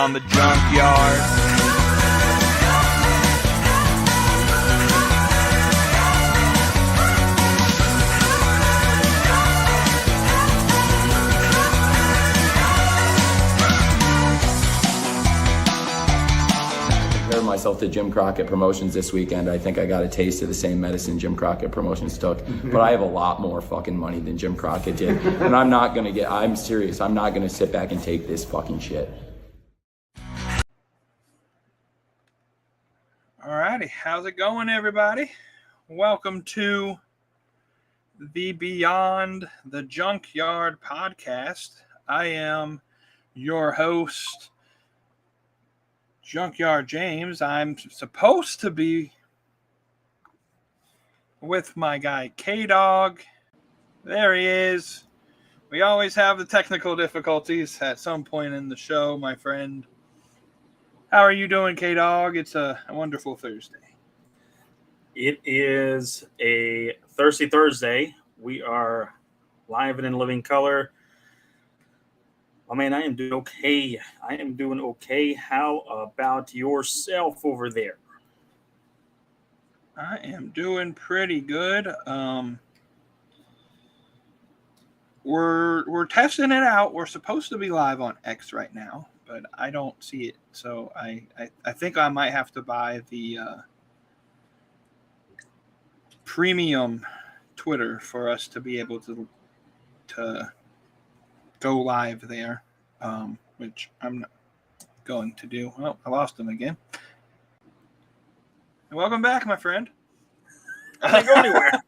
on the junkyard. Myself to Jim Crockett Promotions this weekend. I think I got a taste of the same medicine Jim Crockett Promotions took, but I have a lot more fucking money than Jim Crockett did, and I'm serious, I'm not gonna sit back and take this fucking shit. Alrighty, how's it going, everybody? Welcome to the Beyond the Junkyard podcast. I am your host, Junkyard James. I'm supposed to be with my guy K-Dog. There he is. We always have the technical difficulties at some point in the show, my friend. How are you doing, K-Dog? It's a wonderful Thursday. It is a Thirsty Thursday. We are live and in living color. Oh, man, I am doing okay. How about yourself over there? I am doing pretty good. We're testing it out. We're supposed to be live on X right now, but I don't see it. So I think I might have to buy the premium Twitter for us to be able to go live there, which I'm not going to do. Oh, I lost him again. Welcome back, my friend. I didn't go anywhere.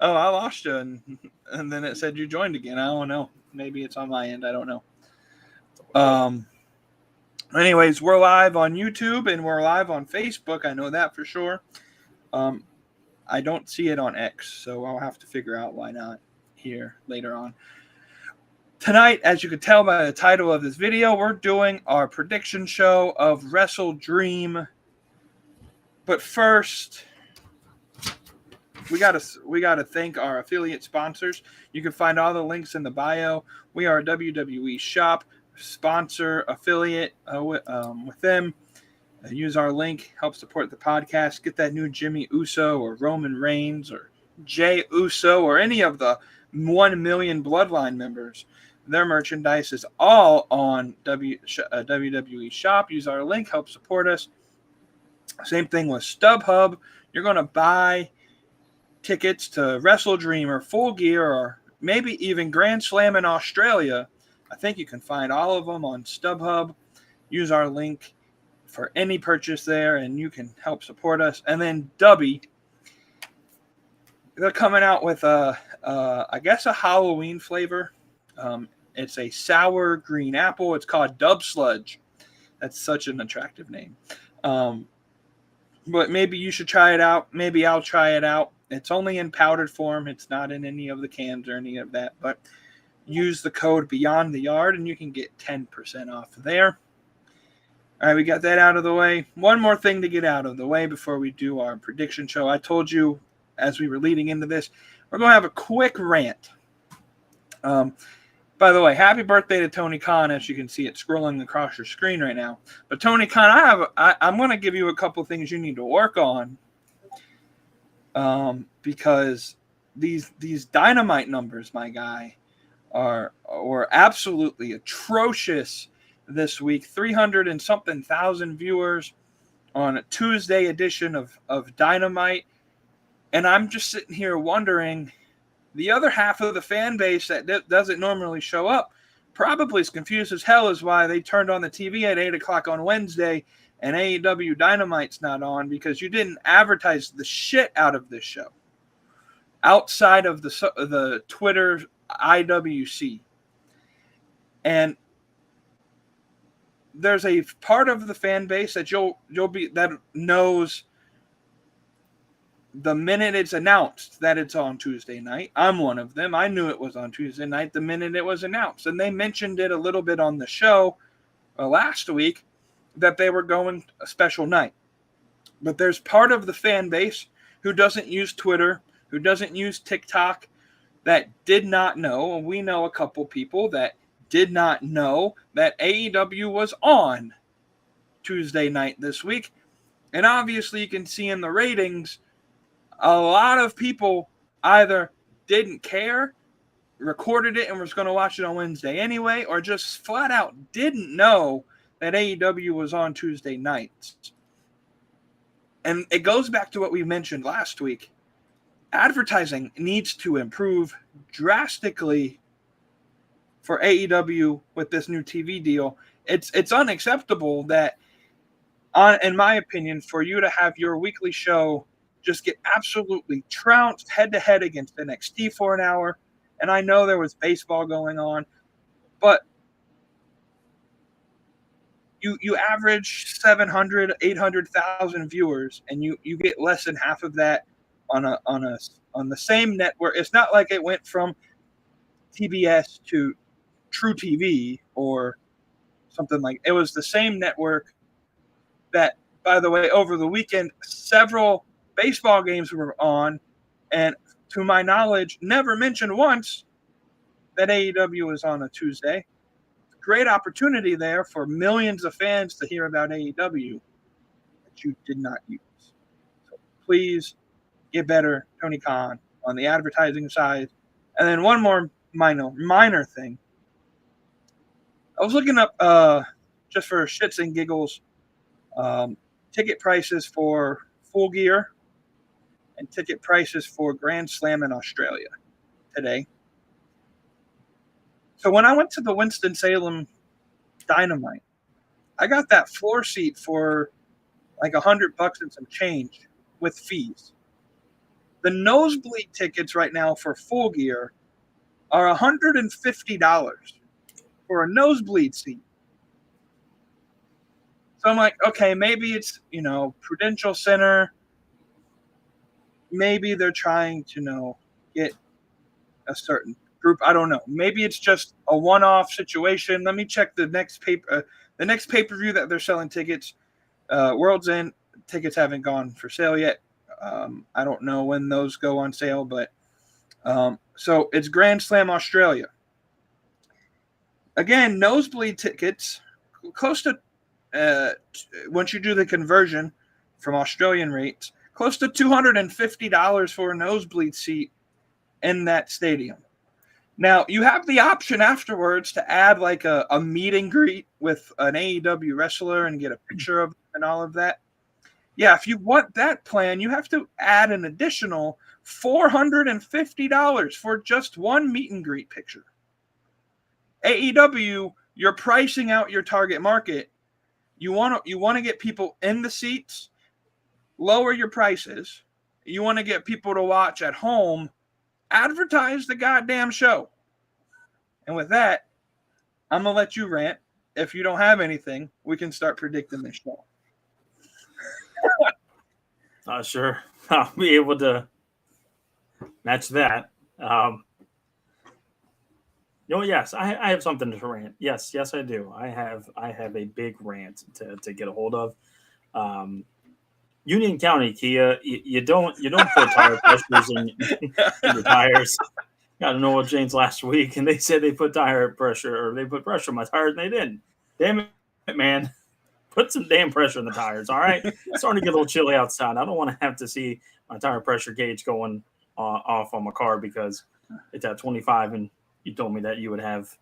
Oh, I lost you, and then it said you joined again. I don't know. Maybe it's on my end. I don't know. Anyways, we're live on YouTube and we're live on Facebook. I know that for sure. I don't see it on X, so I'll have to figure out why not here later on. Tonight, as you can tell by the title of this video, we're doing our prediction show of WrestleDream. But first, we gotta thank our affiliate sponsors. You can find all the links in the bio. We are a WWE shop sponsor affiliate with them. Use our link, help support the podcast. Get that new Jimmy Uso or Roman Reigns or Jey Uso or any of the 1 million Bloodline members. Their merchandise is all on WWE Shop. Use our link, help support us. Same thing with StubHub. You're going to buy tickets to WrestleDream or Full Gear or maybe even Grand Slam in Australia. I think you can find all of them on StubHub. Use our link for any purchase there, and you can help support us. And then Dubby, they're coming out with I guess a Halloween flavor. It's a sour green apple. It's called Dub Sludge. That's such an attractive name. But maybe you should try it out. Maybe I'll try it out. It's only in powdered form. It's not in any of the cans or any of that. But use the code Beyond the Yard and you can get 10% off there. All right, we got that out of the way. One more thing to get out of the way before we do our prediction show. I told you as we were leading into this, we're going to have a quick rant. By the way, happy birthday to Tony Khan, as you can see it scrolling across your screen right now. But Tony Khan, I'm going to give you a couple things you need to work on, because these Dynamite numbers, my guy, were absolutely atrocious this week. 300 and something thousand viewers on a Tuesday edition of Dynamite, and I'm just sitting here wondering. The other half of the fan base that doesn't normally show up probably is confused as hell as why they turned on the TV at 8 o'clock on Wednesday and AEW Dynamite's not on, because you didn't advertise the shit out of this show outside of the Twitter IWC. And there's a part of the fan base that that knows the minute it's announced that it's on Tuesday night. I'm one of them. I knew it was on Tuesday night the minute it was announced. And they mentioned it a little bit on the show last week that they were going a special night. But there's part of the fan base who doesn't use Twitter, who doesn't use TikTok, that did not know. And we know a couple people that did not know that AEW was on Tuesday night this week. And obviously you can see in the ratings, a lot of people either didn't care, recorded it and was going to watch it on Wednesday anyway, or just flat out didn't know that AEW was on Tuesday nights. And it goes back to what we mentioned last week. Advertising needs to improve drastically for AEW with this new TV deal. It's unacceptable that, in my opinion, for you to have your weekly show just get absolutely trounced head-to-head against NXT for an hour. And I know there was baseball going on, but you average 700, 800,000 viewers, and you get less than half of that on the same network. It's not like it went from TBS to True TV or something like. It was the same network that, by the way, over the weekend, several baseball games were on, and to my knowledge, never mentioned once that AEW was on a Tuesday. Great opportunity there for millions of fans to hear about AEW that you did not use. So please get better, Tony Khan, on the advertising side. And then one more minor thing. I was looking up, just for shits and giggles, ticket prices for Full Gear and ticket prices for Grand Slam in Australia today. So when I went to the Winston-Salem Dynamite, I got that floor seat for like $100 and some change with fees. The nosebleed tickets right now for Full Gear are $150 for a nosebleed seat. So I'm like, okay, maybe it's, Prudential Center. Maybe they're trying to, get a certain group. I don't know. Maybe it's just a one-off situation. Let me check the next pay-per-view that they're selling tickets. World's End tickets haven't gone for sale yet. I don't know when those go on sale, but so it's Grand Slam Australia. Again, nosebleed tickets close to once you do the conversion from Australian rates, close to $250 for a nosebleed seat in that stadium. Now, you have the option afterwards to add like a meet and greet with an AEW wrestler and get a picture of them and all of that. Yeah, if you want that plan, you have to add an additional $450 for just one meet and greet picture. AEW, you're pricing out your target market. You want to get people in the seats, lower your prices. You want to get people to watch at home. Advertise the goddamn show. And with that, I'm going to let you rant. If you don't have anything, we can start predicting this show. Sure. I'll be able to match that. Yes, I have something to rant. Yes, I do. I have a big rant to get a hold of. Union County Kia, you don't put tire pressures in your tires. Got to know what James last week, and they said they put tire pressure, or they put pressure on my tires, and they didn't. Damn it, man. Put some damn pressure in the tires, all right? It's starting to get a little chilly outside. I don't want to have to see my tire pressure gauge going off on my car because it's at 25, and you told me that you would have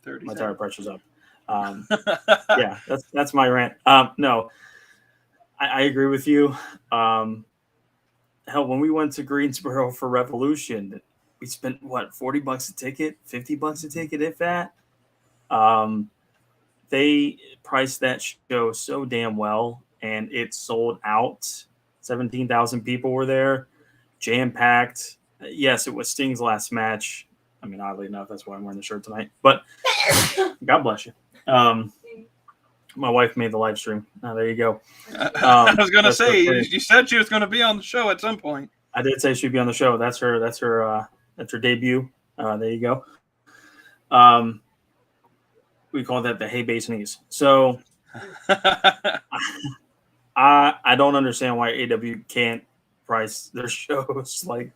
37. My tire pressure's up. Yeah, that's my rant. No, I agree with you. Hell, when we went to Greensboro for Revolution, we spent $40 a ticket, $50 a ticket, if that. They priced that show so damn well, and it sold out. 17,000 people were there, jam-packed. Yes, it was Sting's last match. I mean, oddly enough, that's why I'm wearing the shirt tonight. But God bless you. My wife made the live stream. There you go. I was going to say, you said she was going to be on the show at some point. I did say she'd be on the show. That's her debut. There you go. We call that the Hey Base Knees. So I don't understand why AW can't price their shows like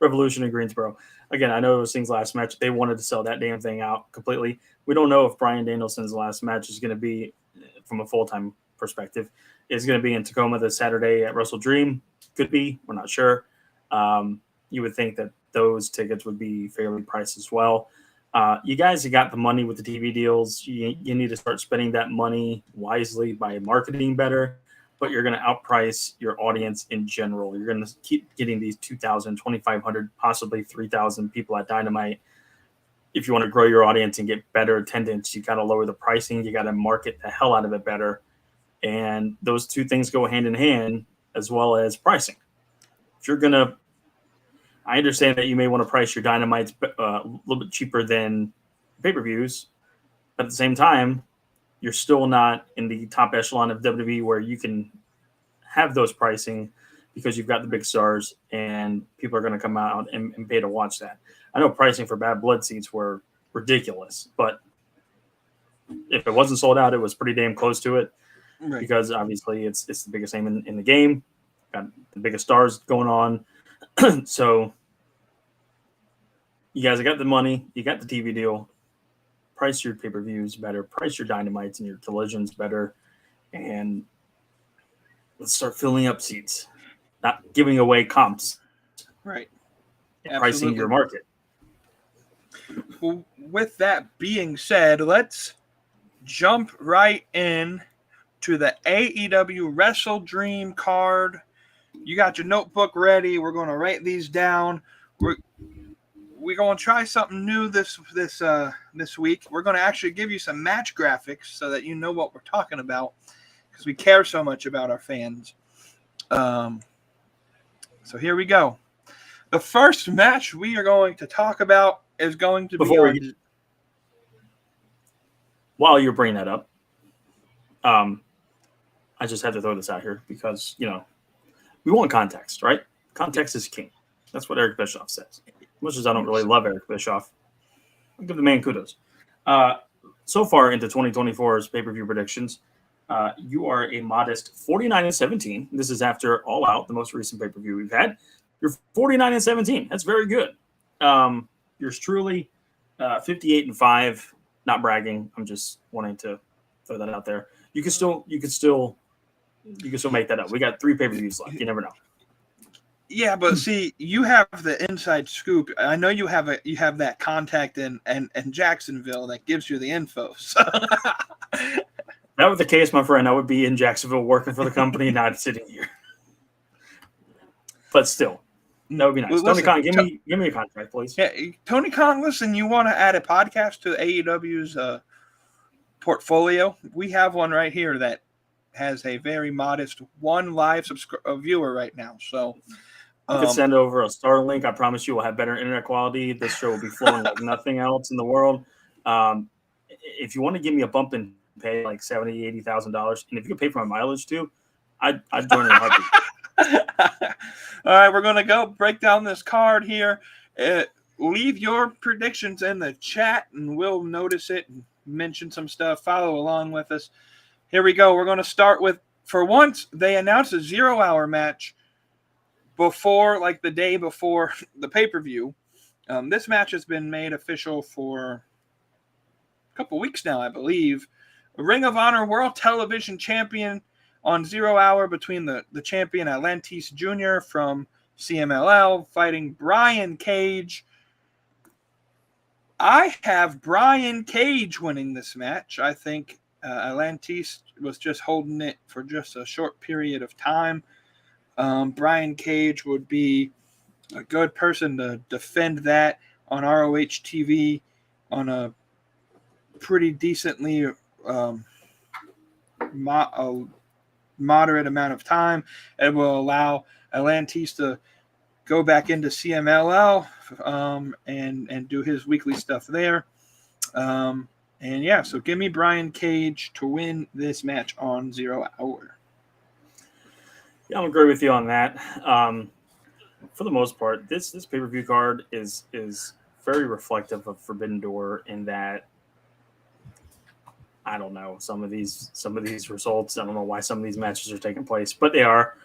Revolution in Greensboro. Again, I know it was Sting's last match. They wanted to sell that damn thing out completely. We don't know if Bryan Danielson's last match is going to be, from a full-time perspective, is going to be in Tacoma this Saturday at WrestleDream. Could be. We're not sure. You would think that those tickets would be fairly priced as well. You guys have got the money with the TV deals. You need to start spending that money wisely by marketing better, but you're going to outprice your audience in general. You're going to keep getting these 2,000, 2,500, possibly 3,000 people at Dynamite. If you want to grow your audience and get better attendance, you got to lower the pricing. You got to market the hell out of it better. And those two things go hand in hand, as well as pricing. If you're going to, I understand that you may want to price your Dynamites a little bit cheaper than pay-per-views, but at the same time, you're still not in the top echelon of WWE where you can have those pricing because you've got the big stars and people are going to come out and pay to watch that. I know pricing for Bad Blood seats were ridiculous, but if it wasn't sold out, it was pretty damn close to it, right? Because obviously it's the biggest name in the game, got the biggest stars going on. So you guys have got the money, you got the TV deal, price your pay-per-views better, price your Dynamites and your Collisions better, and let's start filling up seats, not giving away comps. Right. Pricing your market. Well, with that being said, let's jump right in to the AEW WrestleDream card. You got your notebook ready. We're going to write these down. We're going to try something new this week. We're going to actually give you some match graphics so that you know what we're talking about, because we care so much about our fans. So here we go. The first match we are going to talk about is going to be while you're bringing that up, I just had to throw this out here because, we want context, right? Context is king. That's what Eric Bischoff says. As much as I don't really love Eric Bischoff, I'll give the man kudos. So far into 2024's pay-per-view predictions, you are a modest 49-17. This is after All Out, the most recent pay-per-view we've had. You're 49-17. That's very good. Yours truly, 58-5. Not bragging. I'm just wanting to throw that out there. You can still make that up. We got 3 pay-per-views left. You never know. Yeah, but see, you have the inside scoop. I know you have that contact in Jacksonville that gives you the info. So. That was the case, my friend. I would be in Jacksonville working for the company, not sitting here. But still, that would be nice. Well, Tony Khan, give me a contract, please. Yeah, Tony Khan, listen, you want to add a podcast to AEW's portfolio? We have one right here that has a very modest one live viewer right now. So you could send over a Starlink. I promise you will have better internet quality. This show will be flowing like nothing else in the world. If you want to give me a bump in pay, like $70,000, $80,000, and if you could pay for my mileage too, I'd join in a heartbeat. All right, we're going to go break down this card here. Leave your predictions in the chat, and we'll notice it and mention some stuff. Follow along with us. Here we go. We're going to start with, for once, they announced a 0-hour match before, like the day before the pay-per-view. This match has been made official for a couple weeks now, I believe. A Ring of Honor World Television Champion on 0 hour between the champion Atlantis Jr. from CMLL fighting Brian Cage. I have Brian Cage winning this match. I think Atlantis was just holding it for just a short period of time. Brian Cage would be a good person to defend that on ROH TV on a pretty decently moderate amount of time. It will allow Atlantis to go back into CMLL and do his weekly stuff there. So give me Brian Cage to win this match on 0 hour. Yeah, I'll agree with you on that. For the most part, this pay-per-view card is very reflective of Forbidden Door in that, I don't know, some of these results. I don't know why some of these matches are taking place, but they are.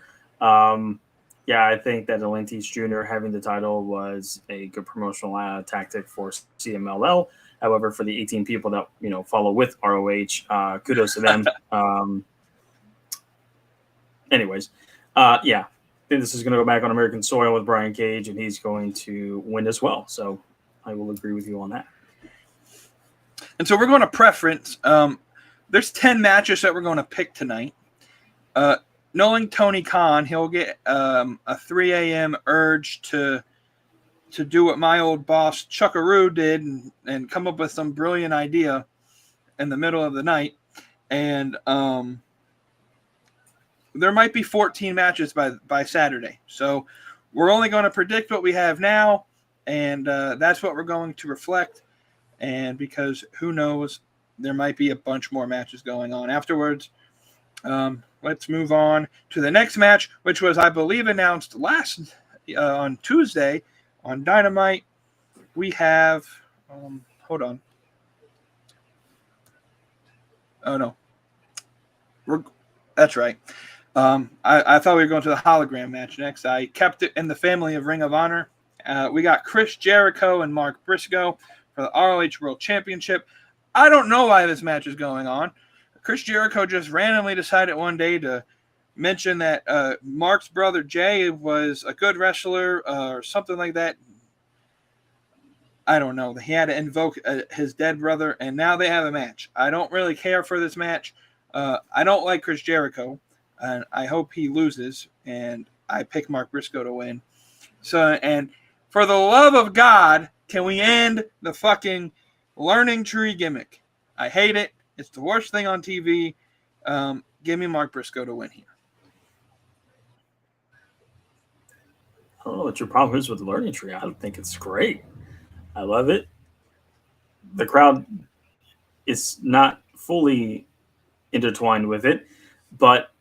Yeah, I think that Atlantis Jr. having the title was a good promotional tactic for CMLL. However, for the 18 people that follow with ROH, kudos to them. Anyways, yeah, I think this is going to go back on American soil with Brian Cage, and he's going to win as well. So I will agree with you on that. And so we're going to preference. There's 10 matches that we're going to pick tonight. Knowing Tony Khan, he'll get a 3 a.m. urge to do what my old boss Chuckaroo did and come up with some brilliant idea in the middle of the night. And there might be 14 matches by Saturday. So we're only going to predict what we have now, and that's what we're going to reflect. And because who knows, there might be a bunch more matches going on afterwards. Let's move on to the next match, which was, I believe, announced on Tuesday on Dynamite. We have, hold on. Oh, no. That's right. I thought we were going to the hologram match next. I kept it in the family of Ring of Honor. We got Chris Jericho and Mark Briscoe for the ROH World Championship. I don't know why this match is going on. Chris Jericho just randomly decided one day to mention that Mark's brother Jay was a good wrestler or something like that. I don't know. He had to invoke his dead brother, and now they have a match. I don't really care for this match. I don't like Chris Jericho, and I hope he loses, and I pick Mark Briscoe to win. So, and for the love of God, can we end the fucking learning tree gimmick? I hate it. It's the worst thing on TV. Give me Mark Briscoe to win here. I don't know what your problem is with the learning tree. I think it's great. I love it. The crowd is not fully intertwined with it, but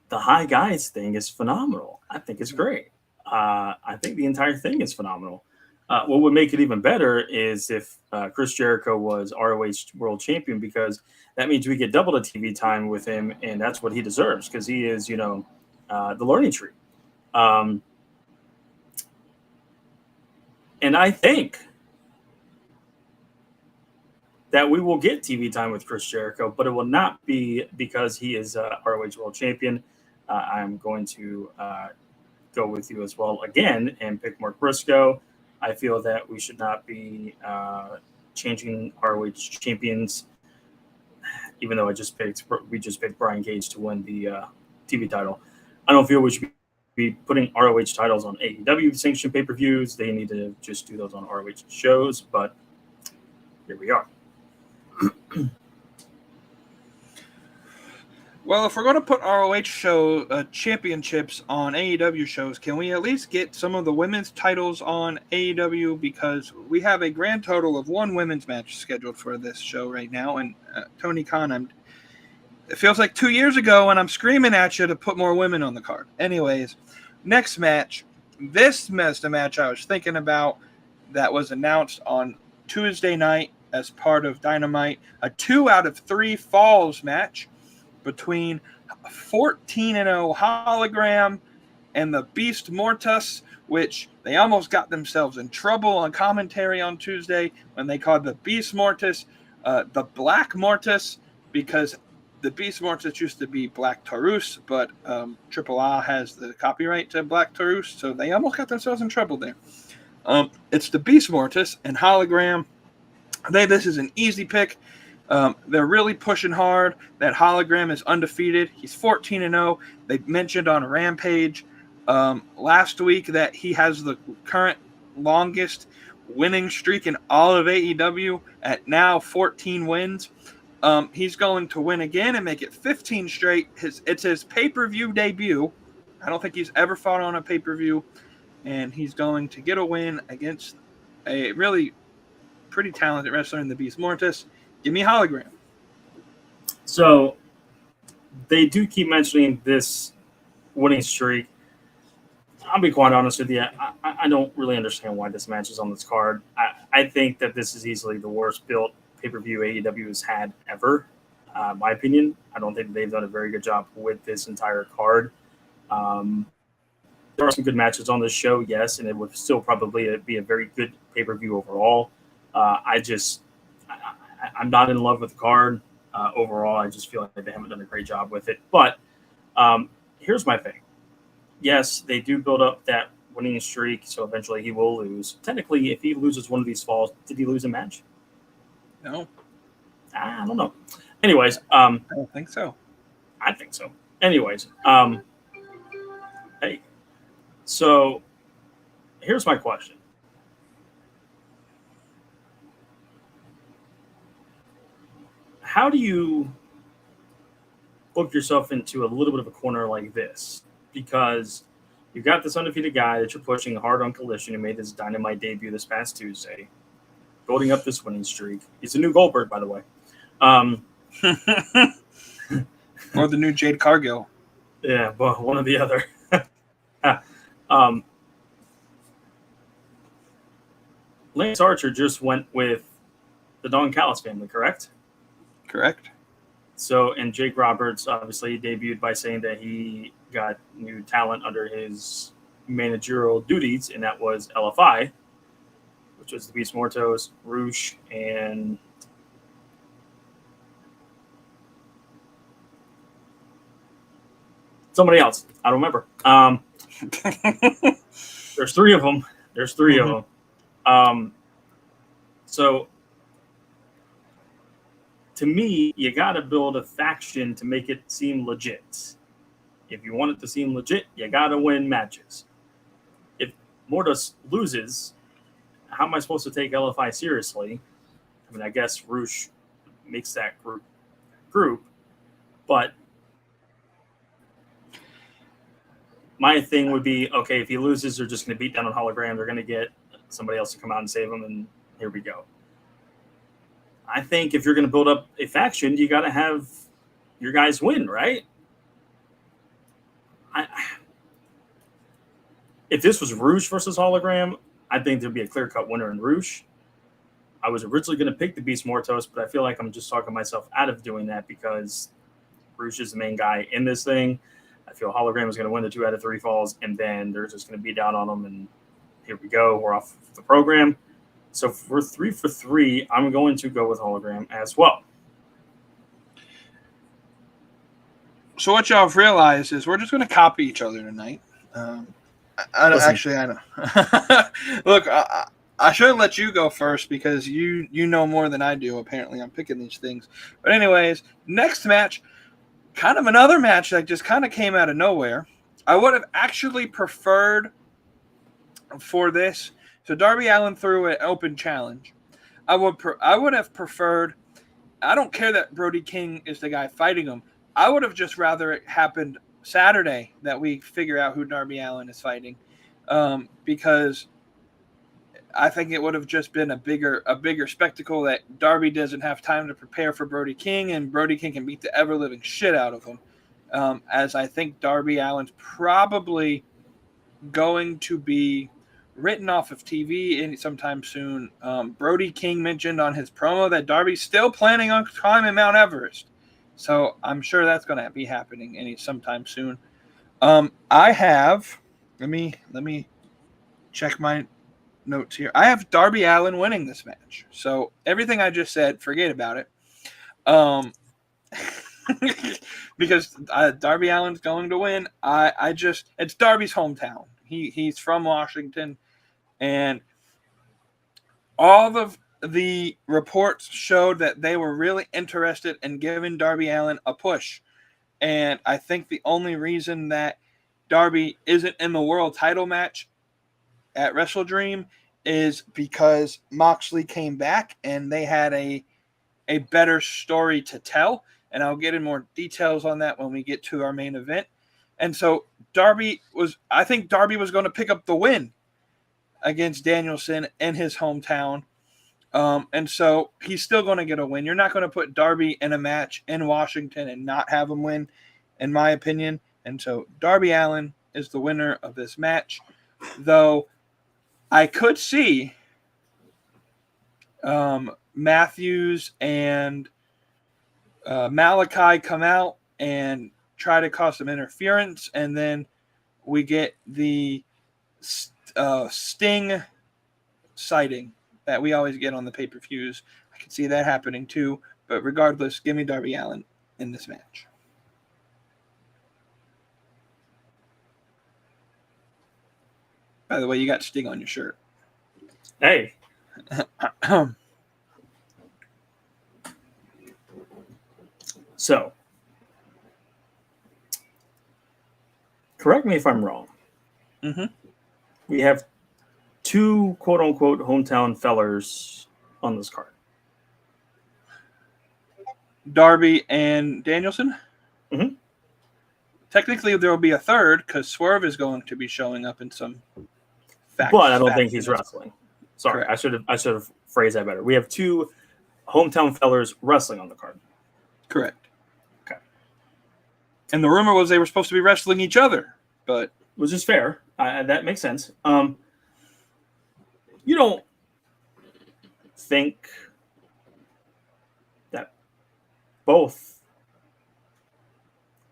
the High Guys thing is phenomenal. I think it's great. I think the entire thing is phenomenal. What would make it even better is if Chris Jericho was ROH World Champion, because that means we get double the TV time with him, and that's what he deserves because he is, the learning tree. And I think that we will get TV time with Chris Jericho, but it will not be because he is ROH World Champion. I'm going to go with you as well again and pick Mark Briscoe. I feel that we should not be changing ROH champions, even though we just picked Brian Cage to win the TV title. I don't feel we should be putting ROH titles on AEW sanctioned pay-per-views. They need to just do those on ROH shows, but here we are. Well, if we're going to put ROH show championships on AEW shows, can we at least get some of the women's titles on AEW? Because we have a grand total of one women's match scheduled for this show right now. And Tony Khan, it feels like 2 years ago when I'm screaming at you to put more women on the card. Anyways, next match. This is the match I was thinking about that was announced on Tuesday night as part of Dynamite. A 2 out of 3 falls match between 14-0 Hologram and the Beast Mortis, which they almost got themselves in trouble on commentary on Tuesday when they called the Beast Mortis the Black Mortis, because the Beast Mortis used to be Black Taurus, but Triple A has the copyright to Black Taurus, so they almost got themselves in trouble there. It's the Beast Mortis and Hologram. This is an easy pick. They're really pushing hard. That Hologram is undefeated. He's 14-0. They mentioned on Rampage last week that he has the current longest winning streak in all of AEW at now 14 wins. He's going to win again and make it 15 straight. It's his pay-per-view debut. I don't think he's ever fought on a pay-per-view. And he's going to get a win against a really pretty talented wrestler in the Beast Mortis. Give me Hologram. So they do keep mentioning this winning streak. I'll be quite honest with you. I don't really understand why this match is on this card. I think that this is easily the worst built pay-per-view AEW has had ever. My opinion. I don't think they've done a very good job with this entire card. There are some good matches on this show, yes, and it would still probably be a very good pay-per-view overall. I'm not in love with the card overall. I just feel like they haven't done a great job with it. But here's my thing. Yes, they do build up that winning streak, so eventually he will lose. Technically, if he loses one of these falls, did he lose a match? No, I don't know. Anyways, I don't think so. I think so. Anyways, hey, so here's my question. How do you book yourself into a little bit of a corner like this? Because you've got this undefeated guy that you're pushing hard on Collision who made his Dynamite debut this past Tuesday, building up this winning streak. He's a new Goldberg, by the way. Or the new Jade Cargill. Yeah, but one or the other. Lance Archer just went with the Don Callis family, correct? Correct. So, and Jake Roberts obviously debuted by saying that he got new talent under his managerial duties, and that was LFI, which was the Beast Mortos, Roosh, and somebody else. I don't remember. There's three of them. Of them. So to me, you got to build a faction to make it seem legit. If you want it to seem legit, you got to win matches. If Mortis loses, how am I supposed to take LFI seriously? I mean, I guess Roosh makes that group, but my thing would be, okay, if he loses, they're just going to beat down on Hologram. They're going to get somebody else to come out and save him, and here we go. I think if you're going to build up a faction, you got to have your guys win, right? If this was Roosh versus Hologram, I think there'd be a clear-cut winner in Roosh. I was originally going to pick the Beast Mortos, but I feel like I'm just talking myself out of doing that because Roosh is the main guy in this thing. I feel Hologram is going to win the 2 out of 3 falls, and then they're just going to beat down on them, and here we go. We're off the program. So for 3 for 3, I'm going to go with Hologram as well. So what y'all have realized is we're just going to copy each other tonight. I don't actually. I know. Look, I should have let you go first because you know more than I do. Apparently, I'm picking these things. But anyways, next match, kind of another match that just kind of came out of nowhere. I would have actually preferred for this. So Darby Allin threw an open challenge. I would have preferred. I don't care that Brody King is the guy fighting him. I would have just rather it happened Saturday that we figure out who Darby Allin is fighting, because I think it would have just been a bigger spectacle that Darby doesn't have time to prepare for Brody King, and Brody King can beat the ever living shit out of him. As I think Darby Allin's probably going to be written off of TV sometime soon. Brody King mentioned on his promo that Darby's still planning on climbing Mount Everest. So I'm sure that's going to be happening sometime soon. I have, let me check my notes here. I have Darby Allin winning this match. So everything I just said, forget about it. Because Darby Allin's going to win. It's Darby's hometown. He's from Washington, and all of the reports showed that they were really interested in giving Darby Allin a push. And I think the only reason that Darby isn't in the world title match at WrestleDream is because Moxley came back and they had a better story to tell. And I'll get in more details on that when we get to our main event. And so I think Darby was going to pick up the win against Danielson in his hometown. And so he's still going to get a win. You're not going to put Darby in a match in Washington and not have him win, in my opinion. And so Darby Allin is the winner of this match. Though I could see Matthews and Malachi come out and try to cause some interference. And then we get the Sting sighting that we always get on the pay-per-views. I can see that happening too. But regardless, give me Darby Allin in this match. By the way, you got Sting on your shirt. Hey. So, correct me if I'm wrong. Mm-hmm. We have two quote-unquote hometown fellers on this card. Darby and Danielson. Mm-hmm. Technically, there will be a third because Swerve is going to be showing up in some. But I don't think he's wrestling. Sorry, correct. I should have phrased that better. We have two hometown fellers wrestling on the card. Correct. Okay. And the rumor was they were supposed to be wrestling each other, but which is fair. That makes sense. You don't think that both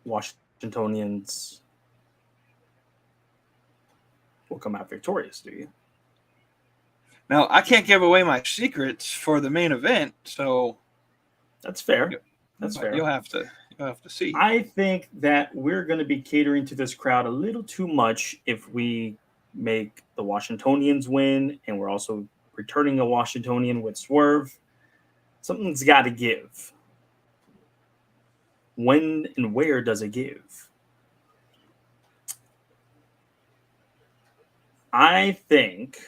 Washingtonians will come out victorious, do you? Now, I can't give away my secrets for the main event, so that's fair. That's fair. You'll have to see. I think that we're going to be catering to this crowd a little too much if we make the Washingtonians win, and we're also returning a Washingtonian with Swerve. Something's got to give. When and where does it give? I think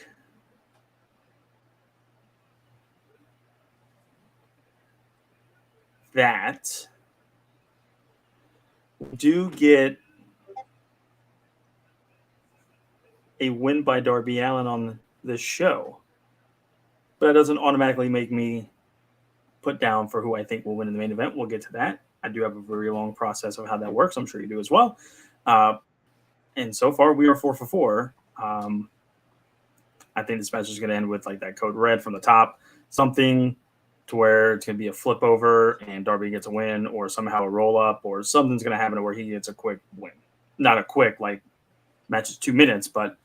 that we do get a win by Darby Allin on this show, but that doesn't automatically make me put down for who I think will win in the main event. We'll get to that. I do have a very long process of how that works. I'm sure you do as well. And so far, we are 4 for 4. I think this match is going to end with like that code red from the top, something to where it's going to be a flip over and Darby gets a win, or somehow a roll up, or something's going to happen where he gets a quick win. Not a quick, like, match is 2 minutes, but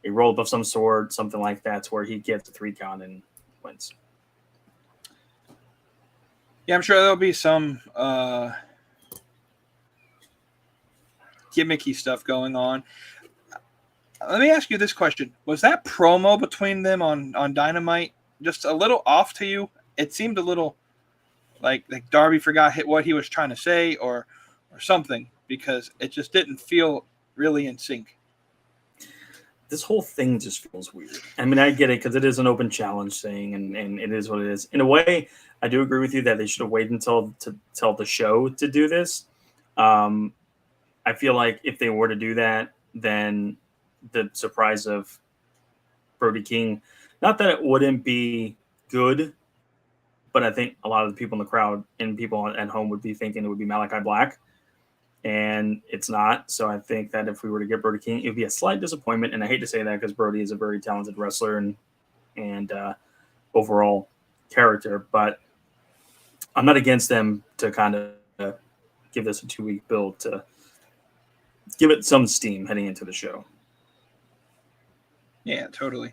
a roll up of some sort, something like that, to where he gets a 3 count and wins. Yeah, I'm sure there'll be some gimmicky stuff going on. Let me ask you this question. Was that promo between them on Dynamite just a little off to you? It seemed a little like Darby forgot what he was trying to say or something, because it just didn't feel really in sync. This whole thing just feels weird. I mean, I get it because it is an open challenge thing, and it is what it is. In a way, I do agree with you that they should have waited until the show to do this. I feel like if they were to do that, then the surprise of Brody King, not that it wouldn't be good, but I think a lot of the people in the crowd and people at home would be thinking it would be Malachi Black, and it's not. So I think that if we were to get Brody King, it would be a slight disappointment. And I hate to say that because Brody is a very talented wrestler and overall character, but I'm not against them to kind of give this a 2-week build to give it some steam heading into the show. Yeah, totally.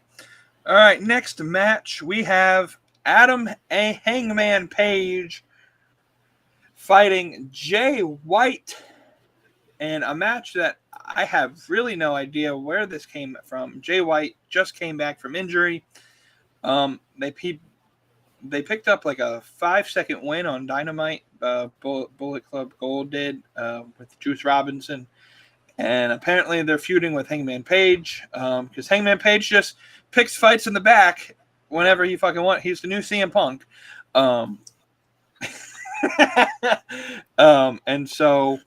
All right, next match we have Adam Hangman Page fighting Jay White, and a match that I have really no idea where this came from. Jay White just came back from injury. They picked up like a 5-second win on Dynamite. Bullet Club Gold did with Juice Robinson. And apparently they're feuding with Hangman Page because Hangman Page just picks fights in the back whenever he fucking wants. He's the new CM Punk. And so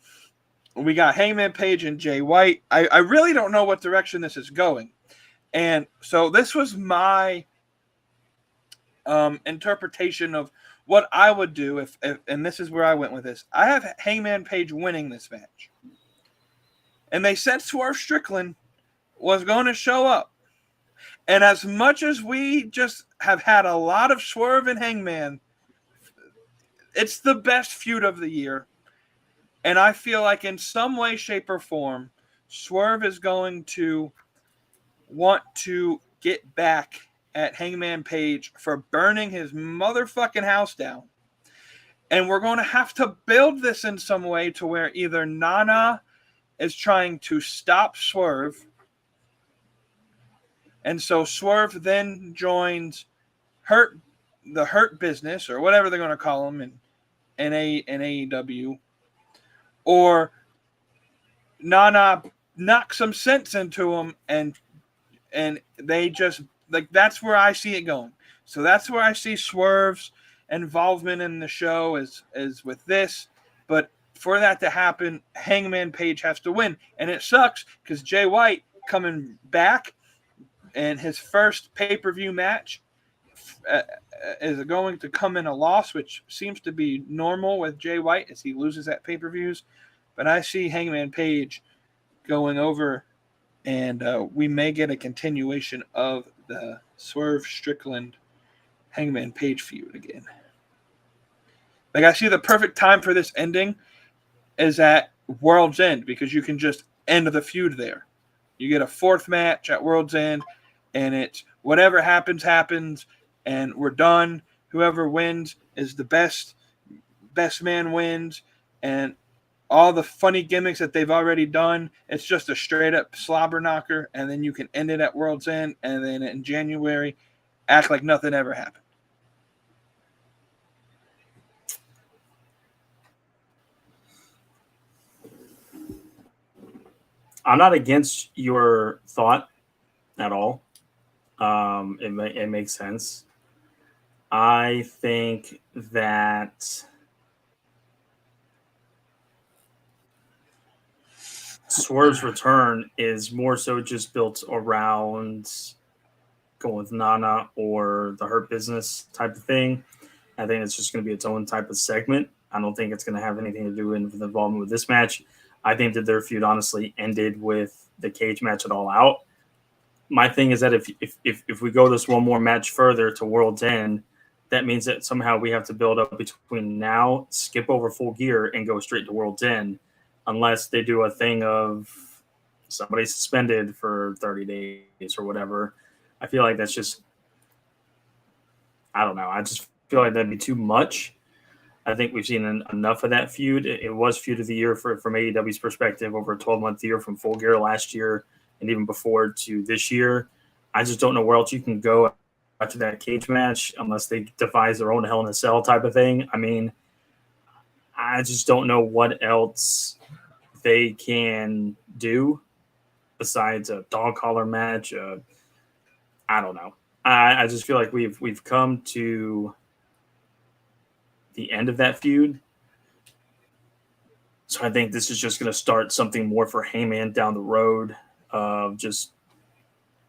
we got Hangman Page and Jay White. I really don't know what direction this is going. And so this was my interpretation of what I would do if and this is where I went with this. I have Hangman Page winning this match. And they said Swerve Strickland was going to show up. And as much as we just have had a lot of Swerve and Hangman, it's the best feud of the year. And I feel like in some way, shape, or form, Swerve is going to want to get back at Hangman Page for burning his motherfucking house down. And we're going to have to build this in some way to where either Nana is trying to stop Swerve, and so Swerve then joins the Hurt Business, or whatever they're going to call them in AEW, or Nana knocks some sense into him, and they just, like, that's where I see it going. So that's where I see Swerve's involvement in the show is with this. But for that to happen, Hangman Page has to win. And it sucks because Jay White coming back and his first pay-per-view match is going to come in a loss, which seems to be normal with Jay White as he loses at pay-per-views. But I see Hangman Page going over, and we may get a continuation of the Swerve Strickland Hangman Page feud again. Like, I see the perfect time for this ending is at World's End, because you can just end the feud there. You get a fourth match at World's End, and it's whatever happens, and we're done. Whoever wins is the best man wins, and all the funny gimmicks that they've already done, it's just a straight up slobber knocker, and then you can end it at World's End, and then in January, act like nothing ever happened. I'm not against your thought at all. It makes sense. I think that Swerve's return is more so just built around going with Nana or the Hurt Business type of thing. I think it's just going to be its own type of segment. I don't think it's going to have anything to do with the involvement with this match. I think that their feud honestly ended with the cage match at All Out. My thing is that if we go this one more match further to World's End, that means that somehow we have to build up between now, skip over Full Gear, and go straight to World's End, unless they do a thing of somebody suspended for 30 days or whatever. I feel like that's just, I don't know. I just feel like that'd be too much. I think we've seen enough of that feud. It was feud of the year from AEW's perspective over a 12-month year from Full Gear last year and even before to this year. I just don't know where else you can go after that cage match unless they devise their own Hell in a Cell type of thing. I mean, I just don't know what else they can do besides a dog collar match. I don't know. I just feel like we've come to the end of that feud. So I think this is just going to start something more for Heyman down the road of just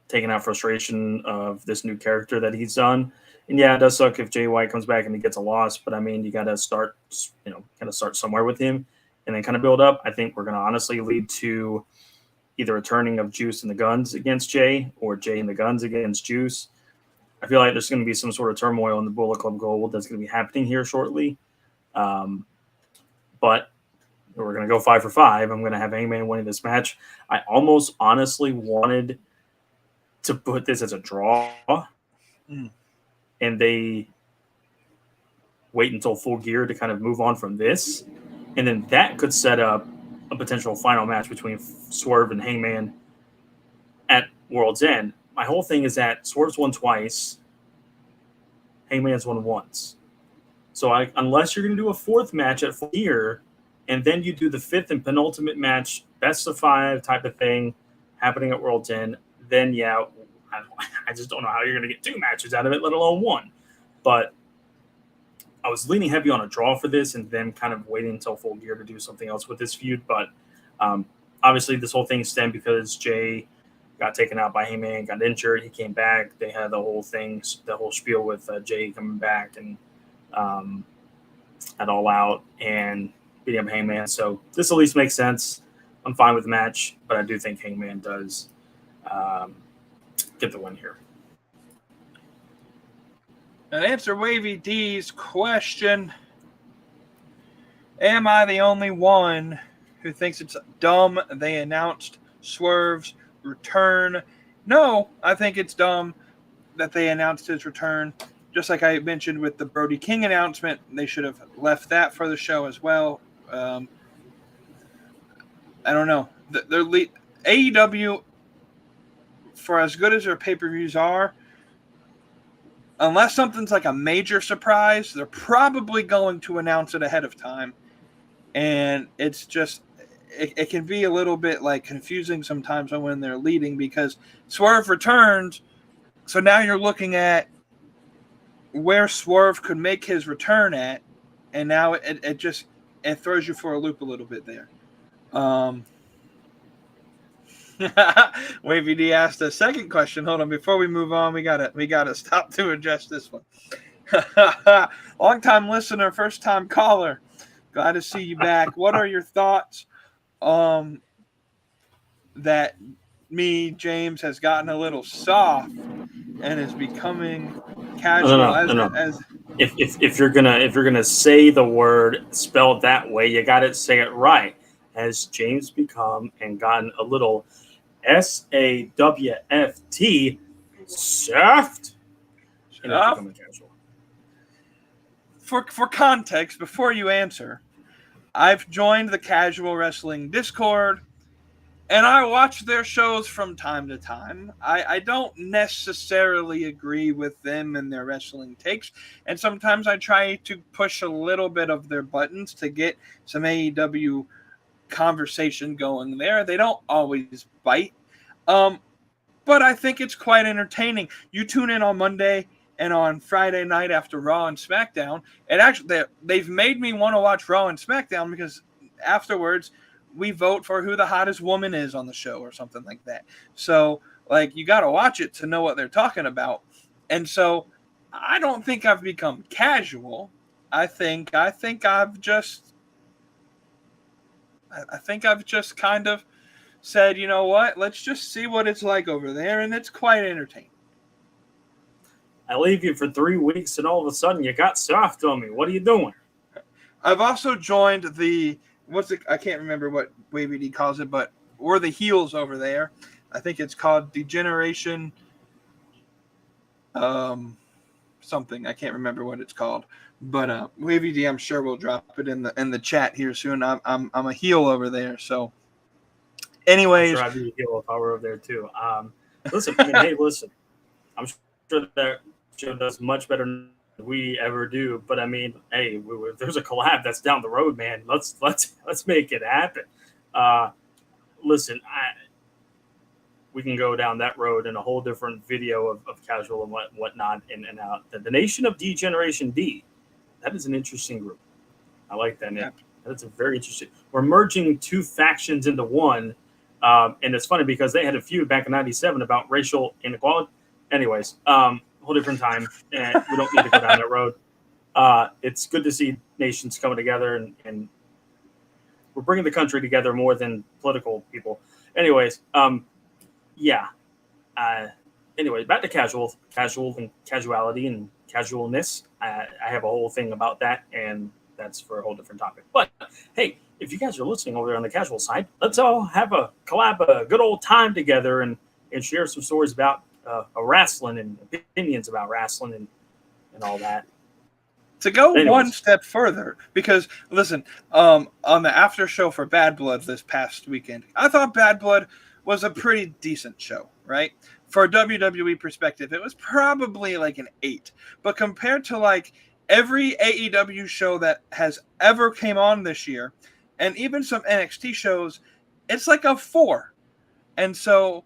taking out frustration of this new character that he's done. And yeah, it does suck if Jay White comes back and he gets a loss, but I mean, you got to start, start somewhere with him and then kind of build up. I think we're going to honestly lead to either a turning of Juice and the Guns against Jay or Jay and the Guns against Juice. I feel like there's going to be some sort of turmoil in the Bullet Club Gold that's going to be happening here shortly. But we're going to go 5 for 5. I'm going to have Hangman winning this match. I almost honestly wanted to put this as a draw. And they wait until Full Gear to kind of move on from this. And then that could set up a potential final match between Swerve and Hangman at World's End. My whole thing is that Swerve's won twice, Hangman's won once. So unless you're going to do a fourth match at Full Gear, and then you do the fifth and penultimate match, best of 5 type of thing happening at World's End, then yeah, I just don't know how you're going to get 2 matches out of it, let alone 1. But I was leaning heavy on a draw for this and then kind of waiting until Full Gear to do something else with this feud. But obviously this whole thing stemmed because Jay got taken out by Heyman, got injured. He came back. They had the whole thing, the whole spiel with Jay coming back and at All Out and beating up Hangman. So this at least makes sense. I'm fine with the match, but I do think Hangman does get the win here. And answer Wavy D's question. Am I the only one who thinks it's dumb they announced Swerve's return. No, I think it's dumb that they announced his return. Just like I mentioned with the Brody King announcement, they should have left that for the show as well. I don't know. AEW, for as good as their pay-per-views are, unless something's like a major surprise, they're probably going to announce it ahead of time. And it's just, it can be a little bit like confusing sometimes when they're leading, because Swerve returns. So now you're looking at where Swerve could make his return at. And now it throws you for a loop a little bit there. Wavy D asked a second question. Hold on, before we move on, we gotta stop to address this one. Long-time listener, first-time caller. Glad to see you back. What are your thoughts that James has gotten a little soft and is becoming casual? No. If you're gonna say the word spelled that way, you gotta say it right. Has James become and gotten a little SAWFT soft? For context, before you answer, I've joined the Casual Wrestling Discord, and I watch their shows from time to time. I don't necessarily agree with them and their wrestling takes, and sometimes I try to push a little bit of their buttons to get some AEW conversation going there. They don't always bite, but I think it's quite entertaining. You tune in on Monday and on Friday night after Raw and SmackDown, and actually they've made me want to watch Raw and SmackDown, because afterwards we vote for who the hottest woman is on the show or something like that. So like, you got to watch it to know what they're talking about. And so I don't think I've become casual. I think I've just kind of said, you know what, let's just see what it's like over there, and it's quite entertaining. I leave you for 3 weeks, and all of a sudden you got soft on me. What are you doing? I've also joined I can't remember what Wavy D calls it, but we're the heels over there. I think it's called Degeneration something. I can't remember what it's called. But Wavy D, I'm sure we'll drop it in the chat here soon. I'm a heel over there. So anyways, I'm sure I'd be a heel if I were over there too. Listen, hey, listen. I'm sure that show does much better than we ever do. But I mean, hey, if there's a collab that's down the road, man, let's make it happen. Listen, we can go down that road in a whole different video of casual and whatnot and out. The Nation of Degeneration D. That is an interesting group. I like that name. That's a very interesting. We're merging two factions into one. And it's funny because they had a feud back in '97 about racial inequality. Anyways, whole different time, and we don't need to go down that road. It's good to see nations coming together, and we're bringing the country together more than political people. Anyways, Anyway, back to casual and casuality and casualness. I have a whole thing about that, and that's for a whole different topic. But hey, if you guys are listening over there on the casual side, let's all have a collab, a good old time together, and share some stories about wrestling and opinions about wrestling and all that. To go one step further, because listen, on the after show for Bad Blood this past weekend, I thought Bad Blood was a pretty decent show, right? For a WWE perspective, it was probably like an 8. But compared to like every AEW show that has ever came on this year, and even some NXT shows, it's like a 4. And so,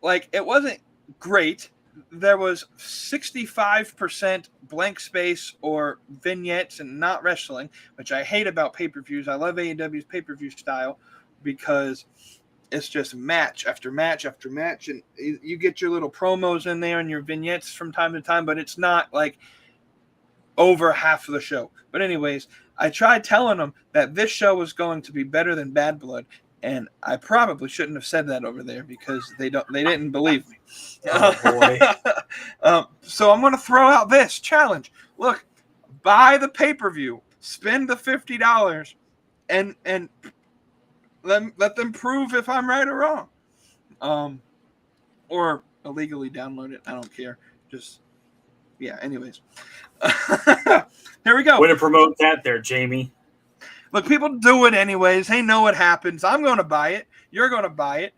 like, it wasn't great. There was 65% blank space or vignettes and not wrestling, which I hate about pay-per-views. I love AEW's pay-per-view style because it's just match after match after match, and you get your little promos in there and your vignettes from time to time, but it's not like over half of the show. But anyways, I tried telling them that this show was going to be better than Bad Blood, and I probably shouldn't have said that over there because they didn't believe me. Oh boy. So I'm going to throw out this challenge. Look, buy the pay-per-view, spend the $50, and let them prove if I'm right or wrong. or illegally download it. I don't care. Just yeah. Anyways, here we go. Way to promote that, there, Jamie. Look, people do it anyways. They know what happens. I'm going to buy it. You're going to buy it.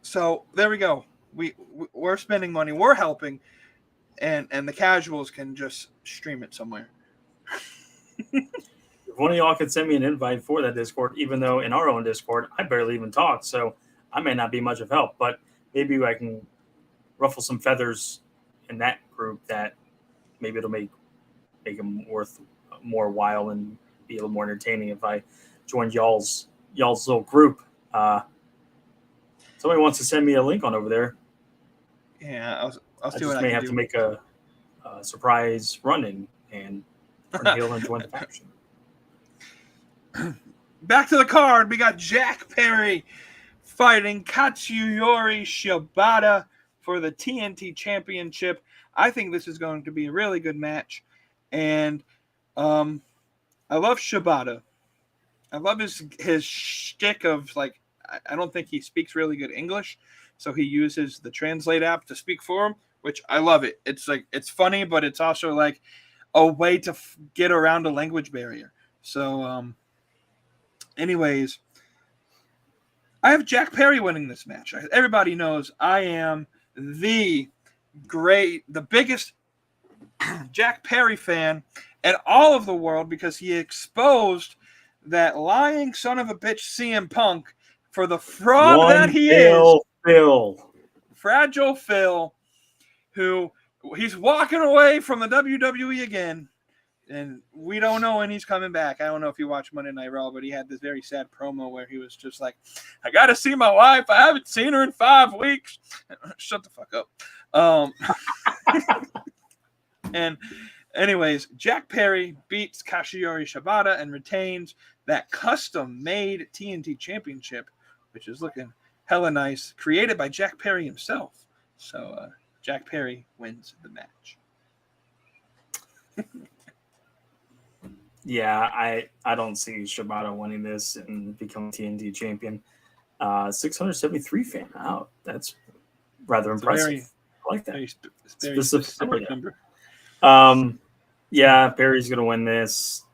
So there we go. We're spending money. We're helping, and the casuals can just stream it somewhere. If one of y'all could send me an invite for that Discord, even though in our own Discord I barely even talk, so I may not be much of help, but maybe I can ruffle some feathers in that group that maybe it'll make them worth more while and be a little more entertaining if I joined y'all's little group. Somebody wants to send me a link on over there. Yeah, I'll see what I may can have do. to make a surprise run-in and turn heel and join the faction. Back to the card, we got Jack Perry fighting Katsuyori Shibata for the TNT Championship. I think this is going to be a really good match, and I love Shibata. I love his shtick of, like, I don't think he speaks really good English, so he uses the Translate app to speak for him, which I love it. It's like, it's funny, but it's also like a way to get around a language barrier. So, anyways, I have Jack Perry winning this match. Everybody knows I am the biggest Jack Perry fan in all of the world because he exposed that lying son of a bitch CM Punk for the fraud that he is. Fragile Phil, who he's walking away from the WWE again. And we don't know when he's coming back. I don't know if you watch Monday Night Raw, but he had this very sad promo where he was just like, I got to see my wife. I haven't seen her in 5 weeks. Shut the fuck up. And anyways, Jack Perry beats Katsuyori Shibata and retains that custom-made TNT Championship, which is looking hella nice, created by Jack Perry himself. So Jack Perry wins the match. Yeah, I don't see Shibata winning this and becoming TNT champion. 673 fan out. That's rather impressive. I like that. Very specific number. Yeah, Perry's gonna win this.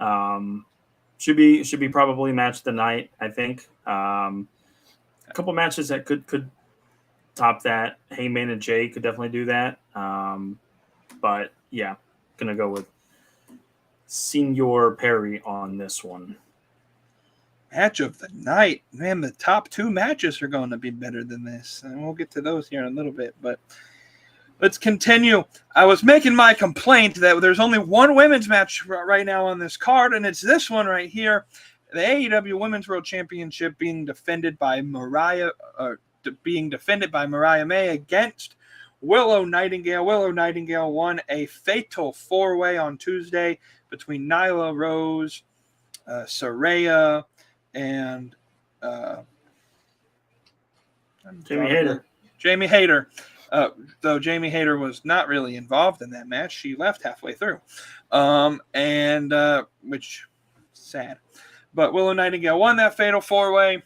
Should be probably match of the night, I think. A couple matches that could top that. Heyman and Jay could definitely do that. But yeah, gonna go with Senior Perry on this one. Match of the night. Man, the top 2 matches are going to be better than this. And we'll get to those here in a little bit. But let's continue. I was making my complaint that there's only one women's match right now on this card, and it's this one right here. The AEW Women's World Championship being defended by Mariah May against Willow Nightingale. Willow Nightingale won a fatal 4-way on Tuesday between Nyla Rose, Saraya, and Jamie Hayter. Though Jamie Hayter was not really involved in that match. She left halfway through. Which sad. But Willow Nightingale won that fatal 4-way.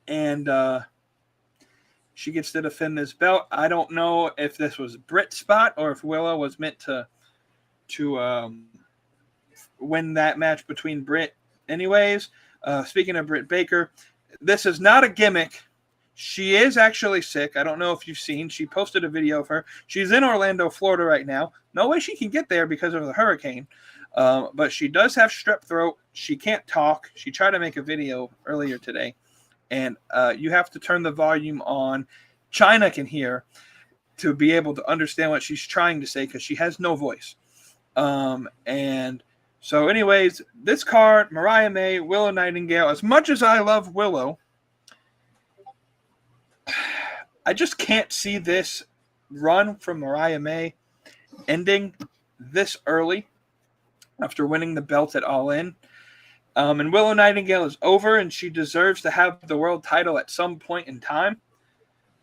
And she gets to defend this belt. I don't know if this was Britt's spot or if Willow was meant to win that match between Britt. Anyways, speaking of Britt Baker, this is not a gimmick. She is actually sick. I don't know if you've seen. She posted a video of her. She's in Orlando, Florida right now. No way she can get there because of the hurricane. But she does have strep throat. She can't talk. She tried to make a video earlier today. And you have to turn the volume on. China can hear to be able to understand what she's trying to say because she has no voice. And so anyways, this card, Mariah May, Willow Nightingale, as much as I love Willow, I just can't see this run from Mariah May ending this early after winning the belt at All In. And Willow Nightingale is over, and she deserves to have the world title at some point in time.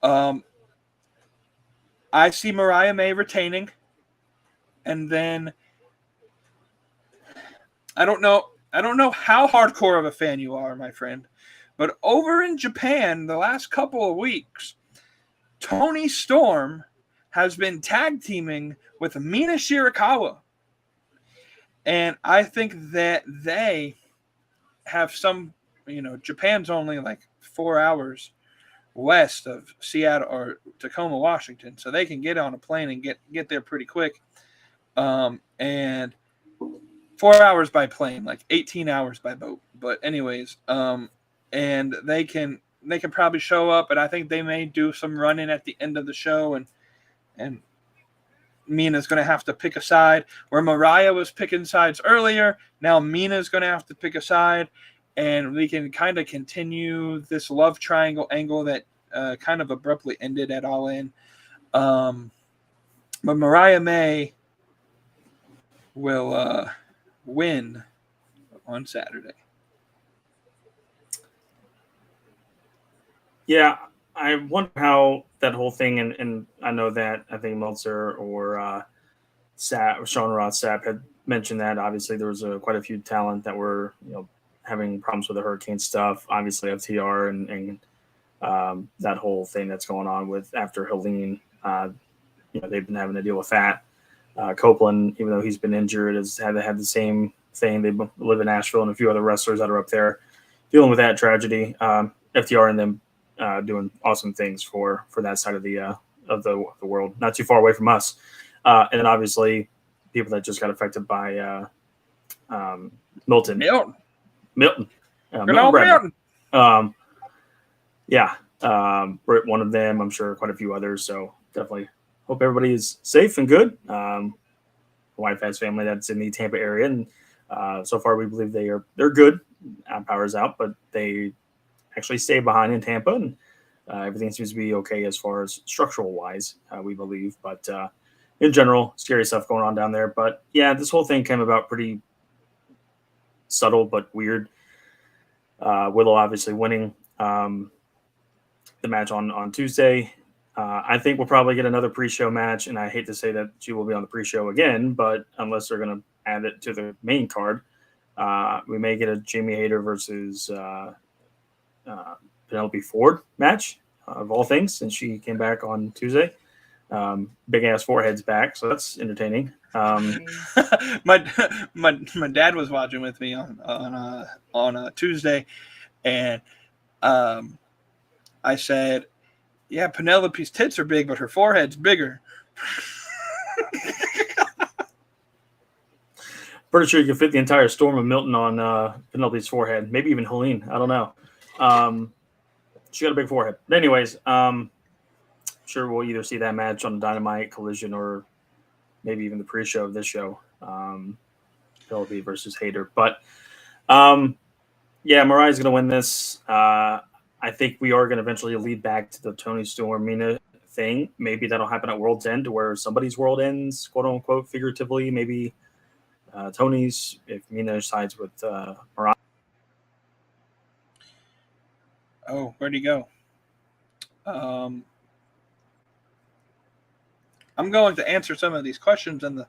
I see Mariah May retaining, and then I don't know how hardcore of a fan you are, my friend, But over in Japan, the last couple of weeks, Toni Storm has been tag teaming with Mina Shirakawa. And I think that they have some, Japan's only like 4 hours west of Seattle or Tacoma, Washington. So they can get on a plane and get there pretty quick. And 4 hours by plane, like 18 hours by boat. But anyways, and they can probably show up, and I think they may do some running at the end of the show, and Mina's going to have to pick a side. Where Mariah was picking sides earlier, now Mina's going to have to pick a side, and we can kind of continue this love triangle angle that kind of abruptly ended at All In. But Mariah May will win on Saturday. Yeah, I wonder how that whole thing, and I know that I think Meltzer or Sean Ross Sapp had mentioned that obviously there was quite a few talent that were having problems with the hurricane stuff. Obviously FTR and that whole thing that's going on with after Helene. They've been having to deal with that. Copeland, even though he's been injured, has had the same thing. They live in Nashville, and a few other wrestlers that are up there dealing with that tragedy. FTR and them doing awesome things for that side of the world, not too far away from us. And then obviously people that just got affected by Milton. Milton. We're one of them. I'm sure quite a few others. So definitely hope everybody is safe and good. Wife has family that's in the Tampa area, and so far we believe they're good. Power's out, but they actually stay behind in Tampa, and everything seems to be okay as far as structural wise, we believe. But in general, scary stuff going on down there. But yeah, this whole thing came about pretty subtle but weird. Willow obviously winning the match on Tuesday. I think we'll probably get another pre-show match, and I hate to say that she will be on the pre-show again, but unless they're going to add it to the main card, we may get a Jamie Hayter versus Penelope Ford match, of all things, since she came back on Tuesday. Big ass forehead's back, so that's entertaining. My dad was watching with me on a Tuesday, and I said, "Yeah, Penelope's tits are big, but her forehead's bigger." Pretty sure you can fit the entire Storm of Milton on Penelope's forehead, maybe even Helene. I don't know. She got a big forehead. But anyways, sure we'll either see that match on Dynamite, Collision, or maybe even the pre-show of this show, Penelope versus Hayter. But yeah, Mariah's going to win this. I think we are going to eventually lead back to the Toni Storm Mina thing. Maybe that'll happen at World's End, where somebody's world ends, quote unquote, figuratively. Maybe Tony's, if Mina sides with Mariah. Oh, where'd he go? I'm going to answer some of these questions in the.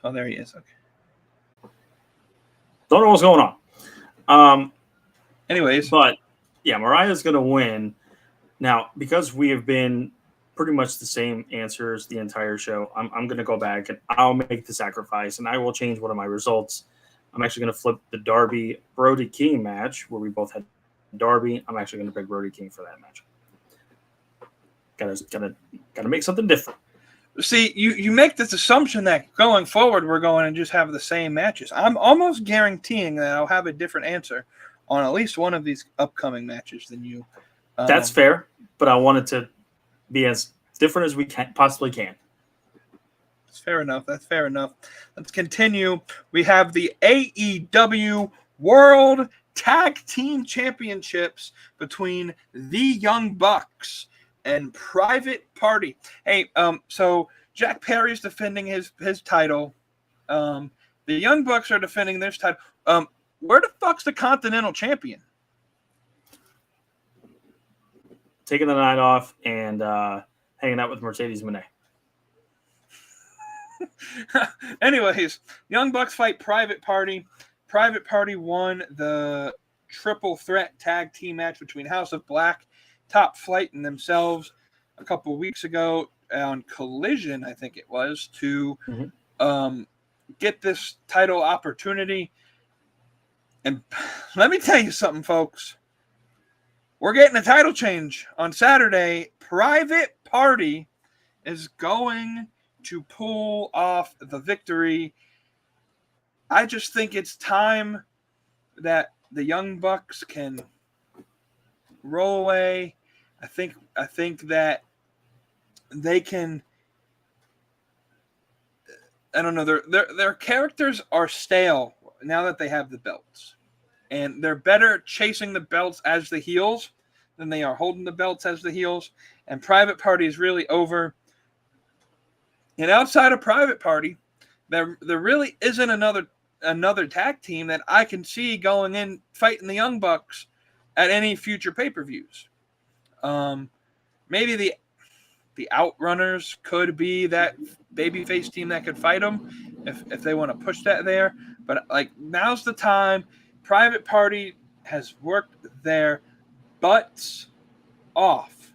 Oh, there he is. Okay. Don't know what's going on. Anyways, but yeah, Mariah's going to win. Now, because we have been pretty much the same answers the entire show, I'm going to go back and I'll make the sacrifice, and I will change one of my results. I'm actually going to flip the Darby Brody King match, where we both had Darby. I'm actually going to pick Brody King for that match. Gotta make something different. See, you make this assumption that going forward we're going to just have the same matches. I'm almost guaranteeing that I'll have a different answer on at least one of these upcoming matches than you. That's fair, but I want it to be as different as we possibly can. That's fair enough. Let's continue. We have the AEW World Tag Team Championships between the Young Bucks and Private Party. Hey, so Jack Perry's defending his title. The Young Bucks are defending their title. Where the fuck's the Continental Champion? Taking the night off and hanging out with Mercedes Moné. Anyways, Young Bucks fight Private Party. Private Party won the triple threat tag team match between House of Black, Top Flight, and themselves a couple weeks ago on Collision, I think it was, to get this title opportunity. And let me tell you something, folks. We're getting a title change on Saturday. Private Party is going to pull off the victory. I just think it's time that the Young Bucks can roll away. I think that they can. I don't know. Their characters are stale now that they have the belts, and they're better chasing the belts as the heels than they are holding the belts as the heels. And Private Party is really over. And outside of Private Party, there really isn't another tag team that I can see going in fighting the Young Bucks at any future pay-per-views. Maybe the Outrunners could be that babyface team that could fight them if they want to push that there. But like, now's the time. Private Party has worked their butts off,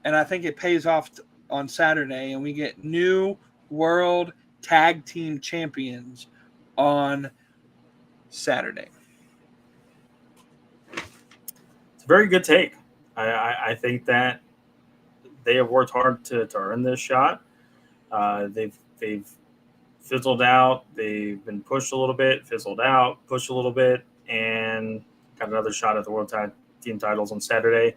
and I think it pays off on Saturday, and we get new world tag team champions on Saturday. It's a very good take. I think that they have worked hard to earn this shot. They've fizzled out. They've been pushed a little bit, fizzled out, pushed a little bit, and got another shot at the World Tag Team titles on Saturday.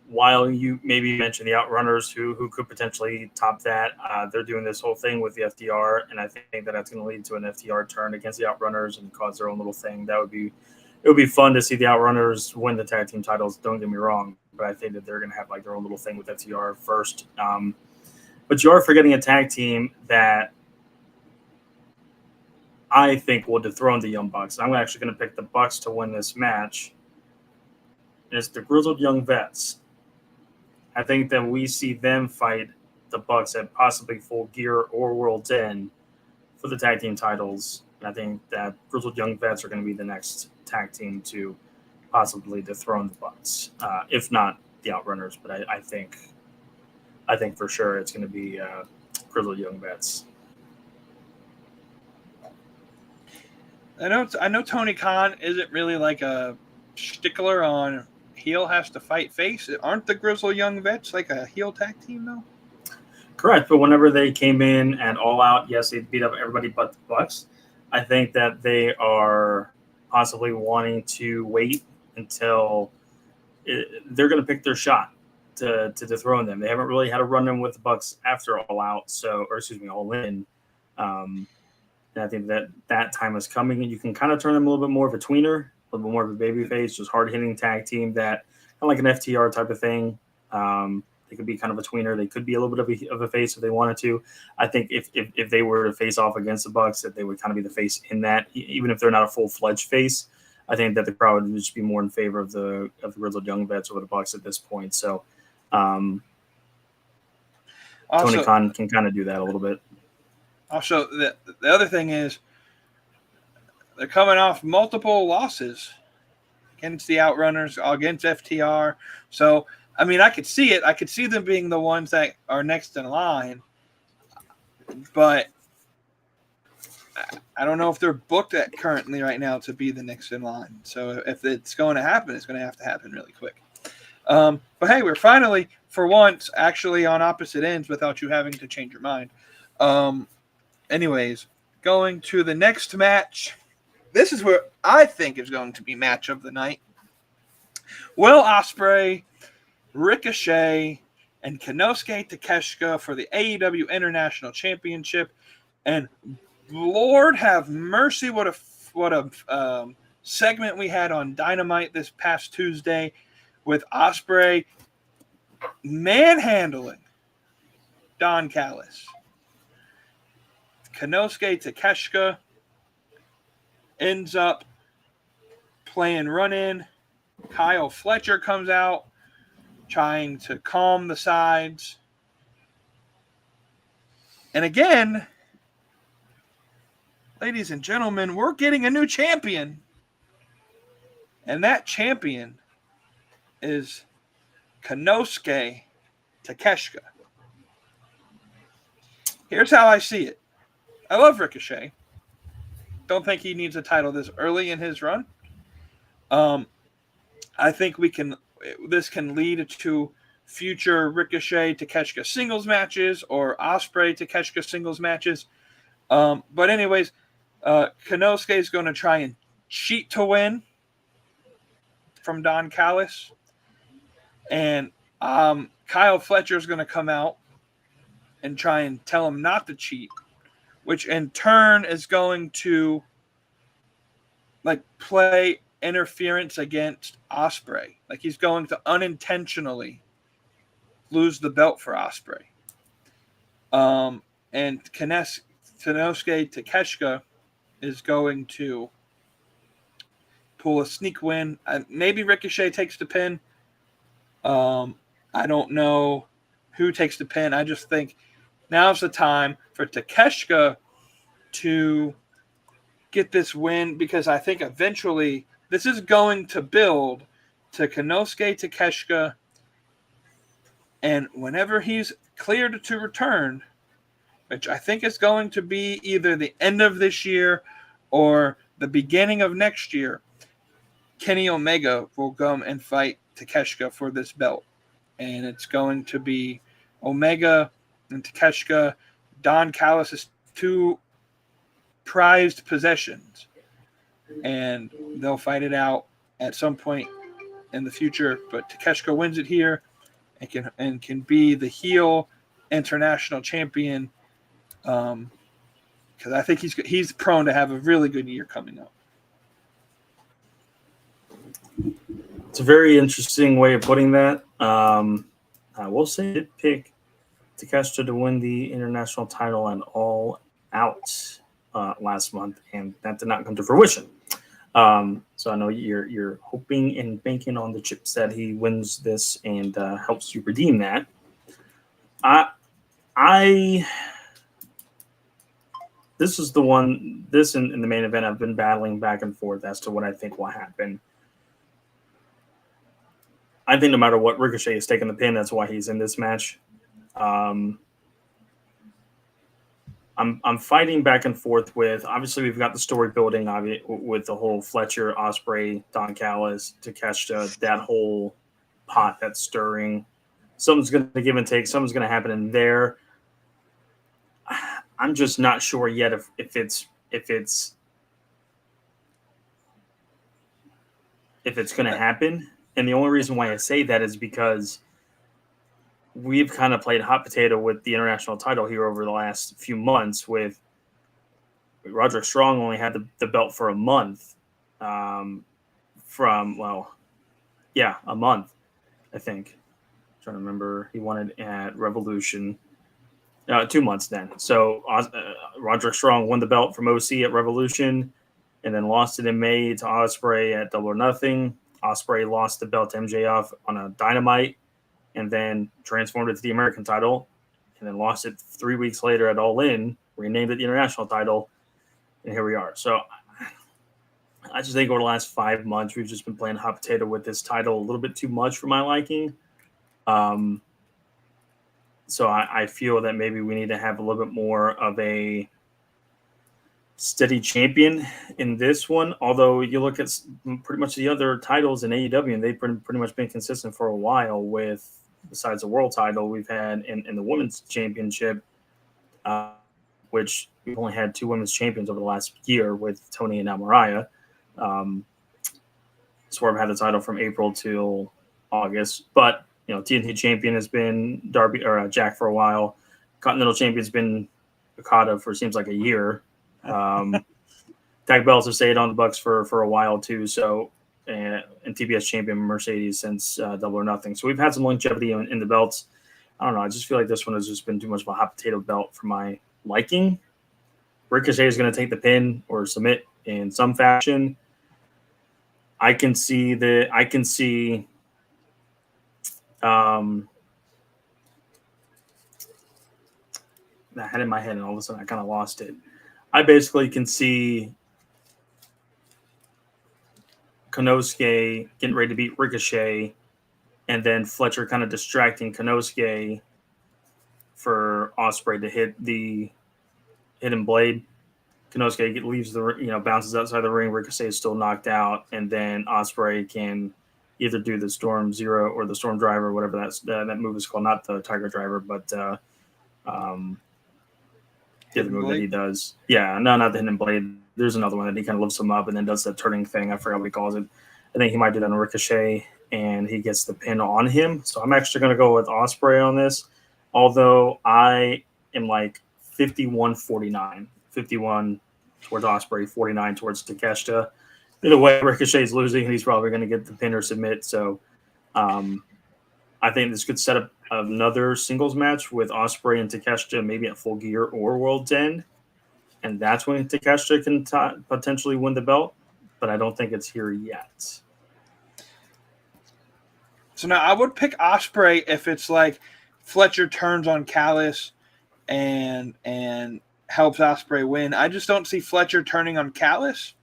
While you maybe mentioned the Outrunners who could potentially top that, they're doing this whole thing with the FTR, and I think that that's going to lead to an FTR turn against the Outrunners and cause their own little thing. It would be fun to see the Outrunners win the tag team titles. Don't get me wrong, but I think that they're going to have like their own little thing with FTR first. But you are forgetting a tag team that I think will dethrone the Young Bucks. I'm actually going to pick the Bucks to win this match. It's the Grizzled Young Vets. I think that we see them fight the Bucks at possibly Full Gear or World's End for the tag team titles. And I think that Grizzled Young Vets are going to be the next tag team to possibly dethrone the Bucks, if not the Outrunners. But I think for sure it's going to be Grizzled Young Vets. I know Tony Khan isn't really like a stickler on heel has to fight face. Aren't the Grizzled Young Vets like a heel tag team though? Correct, but whenever they came in at All Out, yes, they beat up everybody but the Bucks. I think that they are possibly wanting to wait until they're going to pick their shot to dethrone them. They haven't really had a run-in with the Bucks after All Out, All In. And I think that time is coming, and you can kind of turn them a little bit more of a tweener, a little bit more of a babyface, just hard-hitting tag team that kind of like an FTR type of thing. They could be kind of a tweener. They could be a little bit of a face if they wanted to. I think if they were to face off against the Bucks, that they would kind of be the face in that, even if they're not a full-fledged face. I think that the crowd would just be more in favor of the Grizzled Young Vets over the Bucks at this point. So Tony Khan can kind of do that a little bit. Also, the other thing is they're coming off multiple losses against the Outrunners, against FTR. So, I mean, I could see it. I could see them being the ones that are next in line. But I don't know if they're booked at currently right now to be the next in line. So if it's going to happen, it's going to have to happen really quick. But hey, we're finally, for once, actually on opposite ends without you having to change your mind. Anyways, going to the next match. This is where I think is going to be match of the night. Will Ospreay, Ricochet, and Konosuke Takeshita for the AEW International Championship. And Lord have mercy, what a segment we had on Dynamite this past Tuesday with Ospreay manhandling Don Callis. Konosuke Takeshita ends up playing run-in. Kyle Fletcher comes out trying to calm the sides. And again, ladies and gentlemen, we're getting a new champion. And that champion is Konosuke Takeshita. Here's how I see it. I love Ricochet. Don't think he needs a title this early in his run. I think this can lead to future Ricochet Takeshita singles matches or Ospreay Takeshita singles matches. But anyways, Konosuke is going to try and cheat to win from Don Callis. And Kyle Fletcher is going to come out and try and tell him not to cheat, which in turn is going to play interference against Ospreay. He's going to unintentionally lose the belt for Ospreay. And Konosuke Takeshita is going to pull a sneak win. Maybe Ricochet takes the pin. I don't know who takes the pin. I just think now's the time for Takeshita to get this win, because I think eventually this is going to build to Konosuke Takeshita, and whenever he's cleared to return, which I think is going to be either the end of this year or the beginning of next year, Kenny Omega will come and fight Takeshita for this belt. And it's going to be Omega and Takeshita, Don Callis' two prized possessions. And they'll fight it out at some point in the future. But Takeshita wins it here and can be the heel international champion. Because I think he's prone to have a really good year coming up. It's a very interesting way of putting that. I will say I did pick Takeshita to win the international title and All Out last month, and that did not come to fruition. So I know you're hoping and banking on the chips that he wins this and helps you redeem that. This is the one. This in the main event, I've been battling back and forth as to what I think will happen. I think no matter what, Ricochet is taking the pin. That's why he's in this match. I'm fighting back and forth with. Obviously, we've got the story building with the whole Fletcher, Ospreay, Don Callis, Takeshita, that whole pot that's stirring. Something's going to give and take. Something's going to happen in there. I'm just not sure yet if it's going to happen. And the only reason why I say that is because we've kind of played hot potato with the international title here over the last few months. With Roderick Strong only had the belt for a month, a month, I think. I'm trying to remember, he won it at Revolution. 2 months then. So Roderick Strong won the belt from OC at Revolution, and then lost it in May to Ospreay at Double or Nothing. Ospreay lost the belt to MJF on a Dynamite, and then transformed it to the American title, and then lost it 3 weeks later at All In, renamed it the International title, and here we are. So I just think over the last 5 months, we've just been playing hot potato with this title a little bit too much for my liking. So I feel that maybe we need to have a little bit more of a steady champion in this one. Although you look at pretty much the other titles in AEW, and they've pretty much been consistent for a while with, besides the world title, we've had in the women's championship, which we've only had 2 women's champions over the last year with Tony and now Mariah. Swerve had the title from April till August, but TNT champion has been Darby or Jack for a while. Continental champion's been Okada for seems like a year. Tag belts have stayed on the Bucks for a while too. So and TBS champion Mercedes since Double or Nothing. So we've had some longevity in the belts. I don't know. I just feel like this one has just been too much of a hot potato belt for my liking. Ricochet is going to take the pin or submit in some fashion. I can see I had it in my head, and all of a sudden I kind of lost it. I basically can see Konosuke getting ready to beat Ricochet, and then Fletcher kind of distracting Konosuke for Ospreay to hit the hidden blade. Konosuke leaves bounces outside the ring. Ricochet is still knocked out, and then Ospreay can either do the Storm Zero or the Storm Driver, whatever that move is called. Not the Tiger Driver, but the other move that he does. Yeah, no, not the hidden blade. There's another one that he kind of lifts him up and then does the turning thing. I forgot what he calls it. I think he might do that on Ricochet, and he gets the pin on him. So I'm actually going to go with Ospreay on this, although I am like 51-49. 51 towards Ospreay, 49 towards Takeshita. Either way, Ricochet's losing, and he's probably going to get the pin or submit. So I think this could set up another singles match with Ospreay and Takeshita, maybe at Full Gear or World's End. And that's when Takeshita can potentially win the belt. But I don't think it's here yet. So now I would pick Ospreay if it's like Fletcher turns on Callis and helps Ospreay win. I just don't see Fletcher turning on Callis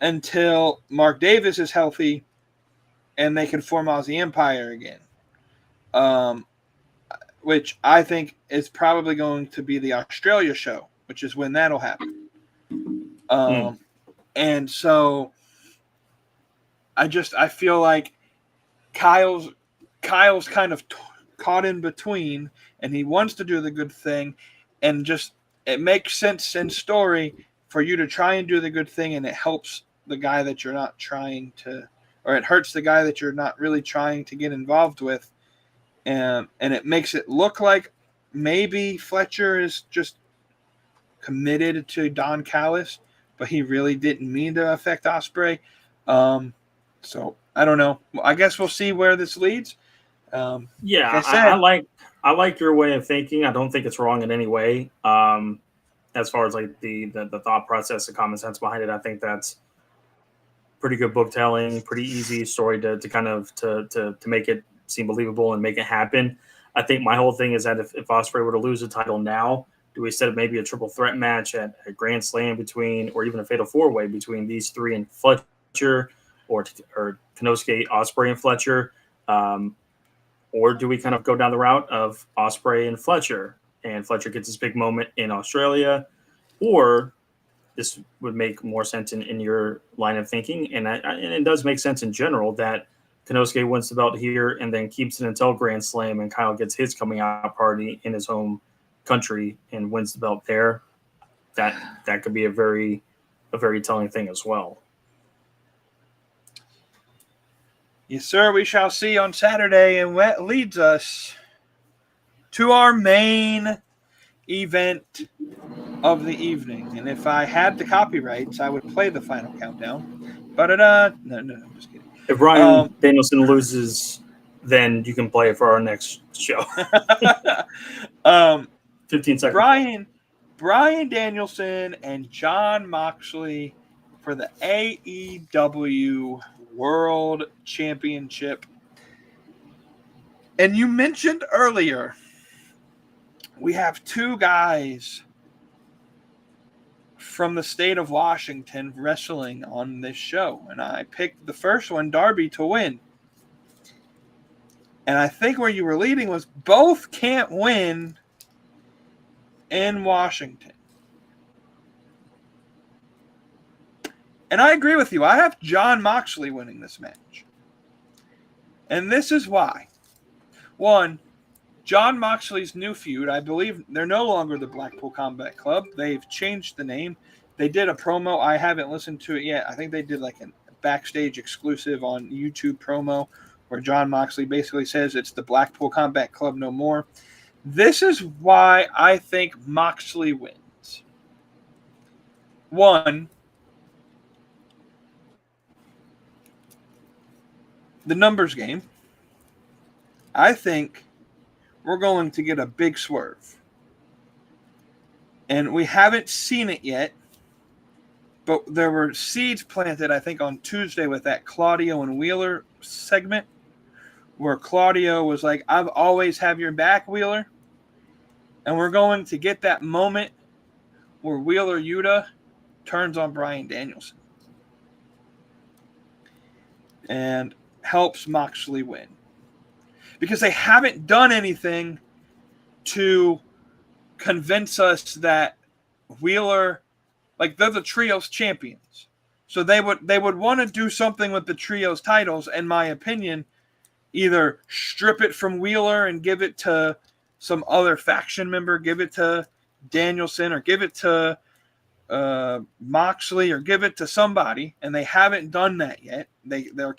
until Mark Davis is healthy and they can form Aussie Empire again. Which I think is probably going to be the Australia show, which is when that'll happen. And so I feel like Kyle's kind of caught in between, and he wants to do the good thing, and just it makes sense in story for you to try and do the good thing, and it helps the guy that you're not trying to, or it hurts the guy that you're not really trying to get involved with, and it makes it look like maybe Fletcher is just committed to Don Callis, but he really didn't mean to affect Ospreay. So I don't know. I guess we'll see where this leads. I like your way of thinking. I don't think it's wrong in any way. As far as like the thought process, the common sense behind it, I think that's pretty good book telling, pretty easy story to kind of to make it seem believable and make it happen. I think my whole thing is that if Ospreay were to lose the title now, do we set up maybe a triple threat match at a Grand Slam between, or even a Fatal 4-Way between these three and Fletcher, or Konosuke, Ospreay, and Fletcher? Or do we kind of go down the route of Ospreay and Fletcher gets this big moment in Australia? Or this would make more sense in your line of thinking, and it does make sense in general that Konosuke wins the belt here and then keeps it until Grand Slam, and Kyle gets his coming out party in his home country and wins the belt there. That could be a very telling thing as well. Yes, sir. We shall see on Saturday, and that leads us to our main event of the evening. And if I had the copyrights, I would play the final countdown. But no, I'm just kidding. If Ryan Danielson loses, then you can play it for our next show. 15 seconds. Brian Danielson and Jon Moxley for the AEW World Championship. And you mentioned earlier, we have two guys from the state of Washington wrestling on this show. And I picked the first one, Darby, to win. And I think where you were leading was both can't win in Washington. And I agree with you. I have Jon Moxley winning this match. And this is why. One, Jon Moxley's new feud, I believe they're no longer the Blackpool Combat Club. They've changed the name. They did a promo. I haven't listened to it yet. I think they did like a backstage exclusive on YouTube promo where Jon Moxley basically says it's the Blackpool Combat Club no more. This is why I think Moxley wins. One, the numbers game. I think we're going to get a big swerve. And we haven't seen it yet, but there were seeds planted, I think, on Tuesday with that Claudio and Wheeler segment where Claudio was like, I've always have your back, Wheeler. And we're going to get that moment where Wheeler Yuta turns on Bryan Danielson and helps Moxley win. Because they haven't done anything to convince us that Wheeler, like, they're the trios champions. So they would want to do something with the trios titles, in my opinion, either strip it from Wheeler and give it to some other faction member, give it to Danielson, or give it to Moxley, or give it to somebody, and they haven't done that yet. They're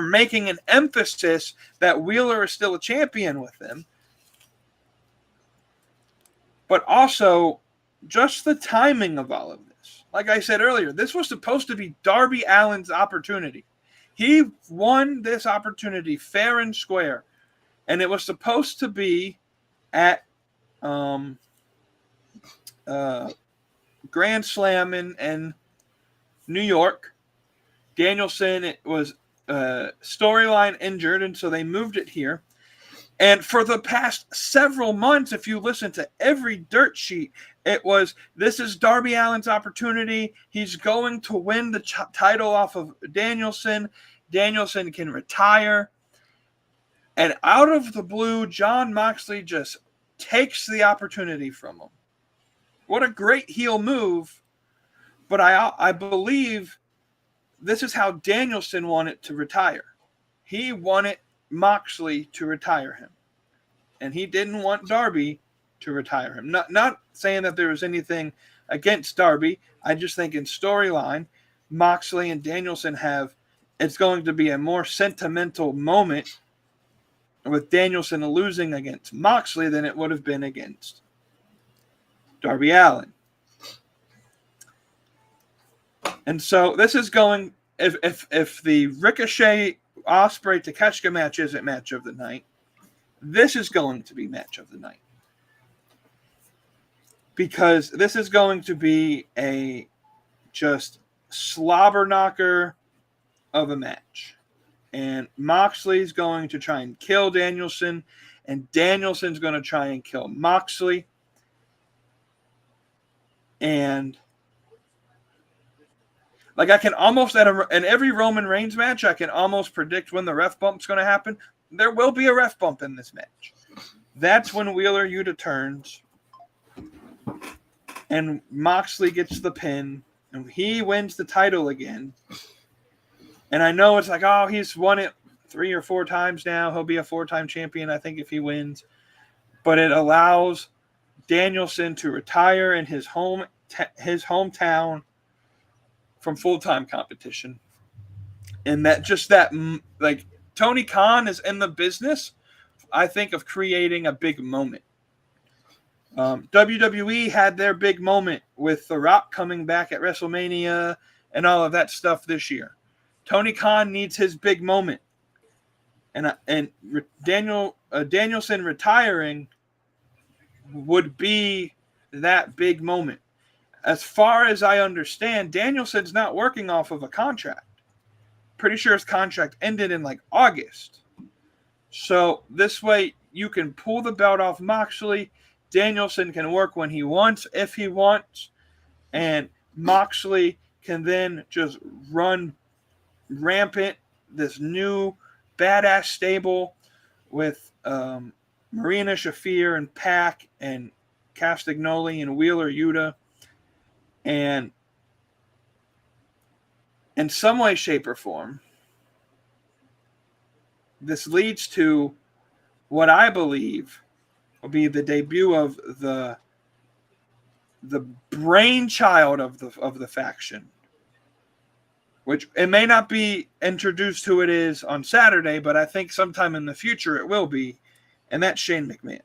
making an emphasis that Wheeler is still a champion with them, but also just the timing of all of this. Like I said earlier, this was supposed to be Darby Allin's opportunity. He won this opportunity fair and square, and it was supposed to be at Grand Slam in New York. Danielson was storyline injured, and so they moved it here. And for the past several months, if you listen to every dirt sheet, it was, this is Darby Allin's opportunity. He's going to win the title off of Danielson. Danielson can retire. And out of the blue, Jon Moxley just takes the opportunity from him. What a great heel move. But I believe this is how Danielson wanted to retire. He wanted Moxley to retire him. And he didn't want Darby to retire him. Not saying that there was anything against Darby. I just think in storyline, Moxley and Danielson it's going to be a more sentimental moment with Danielson losing against Moxley than it would have been against Darby Allin. And so this is going, if the Ricochet Ospreay Takeshita match isn't match of the night, this is going to be match of the night. Because this is going to be a just slobber knocker of a match. And Moxley's going to try and kill Danielson, and Danielson's going to try and kill Moxley. And like, I can almost, in every Roman Reigns match, I can almost predict when the ref bump's going to happen. There will be a ref bump in this match. That's when Wheeler Yuta turns, and Moxley gets the pin, and he wins the title again. And I know it's like, oh, he's won it 3 or 4 times now. He'll be a 4-time champion, I think, if he wins. But it allows Danielson to retire in his hometown from full-time competition. And like, Tony Khan is in the business, I think, of creating a big moment. WWE had their big moment with The Rock coming back at WrestleMania and all of that stuff this year. Tony Khan needs his big moment. And Danielson retiring would be that big moment. As far as I understand, Danielson's not working off of a contract. Pretty sure his contract ended in like August. So this way you can pull the belt off Moxley. Danielson can work when he wants, if he wants. And Moxley can then just run rampant this new badass stable with Marina Shafir and Pac and Castagnoli and Wheeler Yuta. And in some way, shape, or form, this leads to what I believe will be the debut of the brainchild of the faction, which it may not be introduced who it is on Saturday, but I think sometime in the future it will be, and that's Shane McMahon.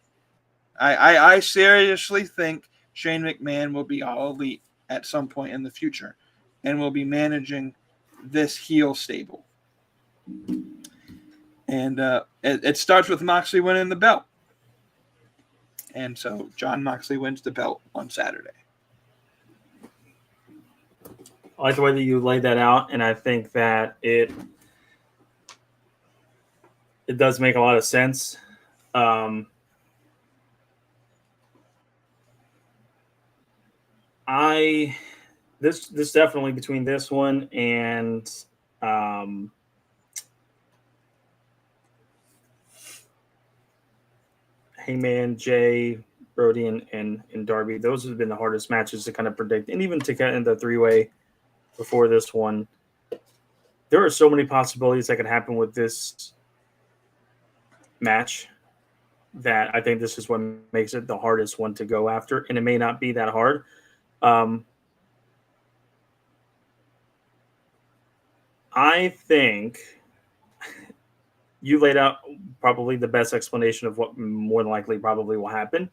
I seriously think Shane McMahon will be All Elite at some point in the future and will be managing this heel stable. And it starts with Moxley winning the belt. And so Jon Moxley wins the belt on Saturday. I like the way that you laid that out, and I think that it does make a lot of sense. This definitely between this one and Heyman, Jay, Brody, and Darby. Those have been the hardest matches to kind of predict, and even to get in the 3-way before this one. There are so many possibilities that could happen with this match that I think this is what makes it the hardest one to go after, and it may not be that hard. I think you laid out probably the best explanation of what more than likely probably will happen.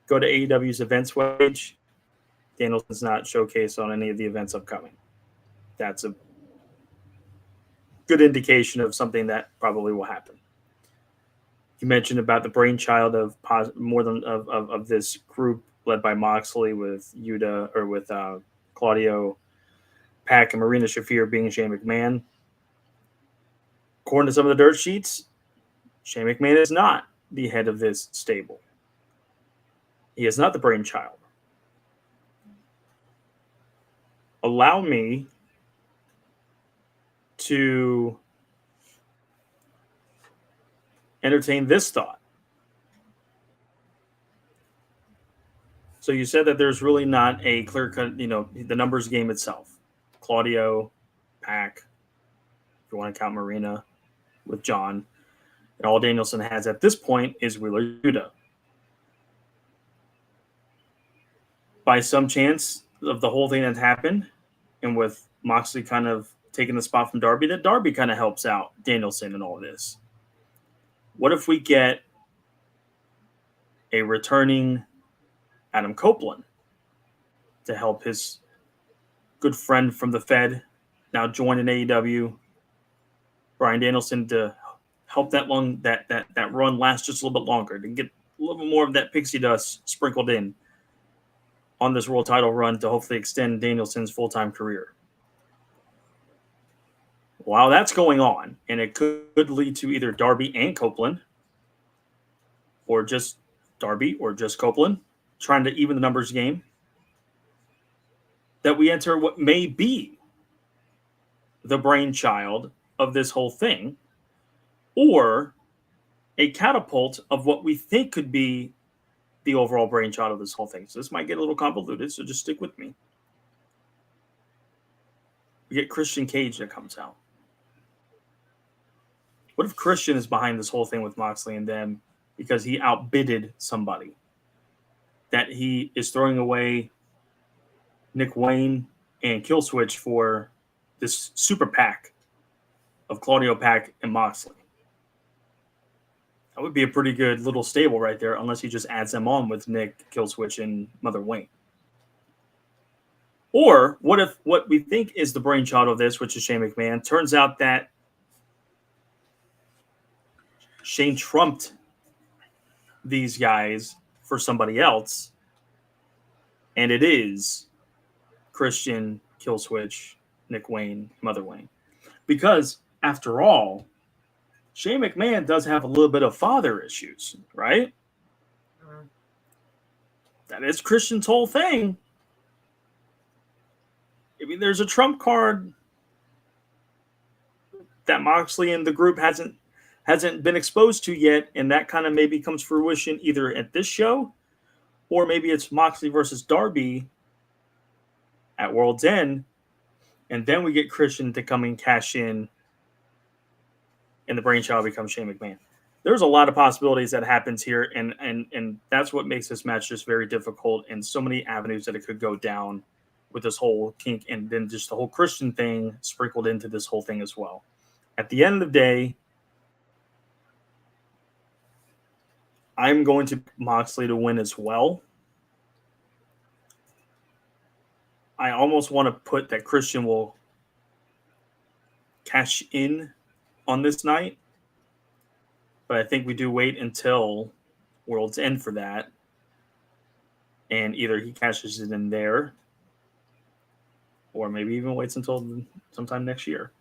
Go to AEW's events page. Danielson's not showcased on any of the events upcoming. That's a good indication of something that probably will happen. You mentioned about the brainchild of this group led by Moxley with Yuta or with Claudio, Pac, and Marina Shafir being Shane McMahon. According to some of the dirt sheets, Shane McMahon is not the head of this stable. He is not the brainchild. Allow me to entertain this thought. So you said that there's really not a clear-cut, the numbers game itself. Claudio, Pac, if you want to count Marina, with John. And all Danielson has at this point is Wheeler Yuta. By some chance of the whole thing that's happened, and with Moxley kind of taking the spot from Darby, that Darby kind of helps out Danielson in all this. What if we get a returning Adam Copeland to help his good friend from the Fed now join in AEW, Bryan Danielson, to help that run last just a little bit longer, to get a little bit more of that pixie dust sprinkled in on this world title run to hopefully extend Danielson's full-time career. While that's going on, and it could lead to either Darby and Copeland, or just Darby or just Copeland, trying to even the numbers game, that we enter what may be the brainchild of this whole thing, or a catapult of what we think could be the overall brainchild of this whole thing. So this might get a little convoluted, so just stick with me. We get Christian Cage that comes out. What if Christian is behind this whole thing with Moxley and them because he outbidded somebody? That he is throwing away Nick Wayne and Killswitch for this super pack of Claudio, Pac, and Moxley. That would be a pretty good little stable right there, unless he just adds them on with Nick, Killswitch, and Mother Wayne. Or what if what we think is the brainchild of this, which is Shane McMahon, turns out that Shane trumped these guys for somebody else, and it is Christian, Killswitch, Nick Wayne, Mother Wayne. Because, after all, Shane McMahon does have a little bit of father issues, right? That is Christian's whole thing. I mean, there's a trump card that Moxley and the group hasn't been exposed to yet, and that kind of maybe comes to fruition either at this show, or maybe it's Moxley versus Darby at World's End, and then we get Christian to come and cash in, and the brainchild becomes Shane McMahon. There's a lot of possibilities that happens here, and that's what makes this match just very difficult, and so many avenues that it could go down with this whole kink, and then just the whole Christian thing sprinkled into this whole thing as well. At the end of the day, I'm going to Moxley to win as well. I almost want to put that Christian will cash in on this night, but I think we do wait until World's End for that, and either he cashes it in there, or maybe even waits until sometime next year.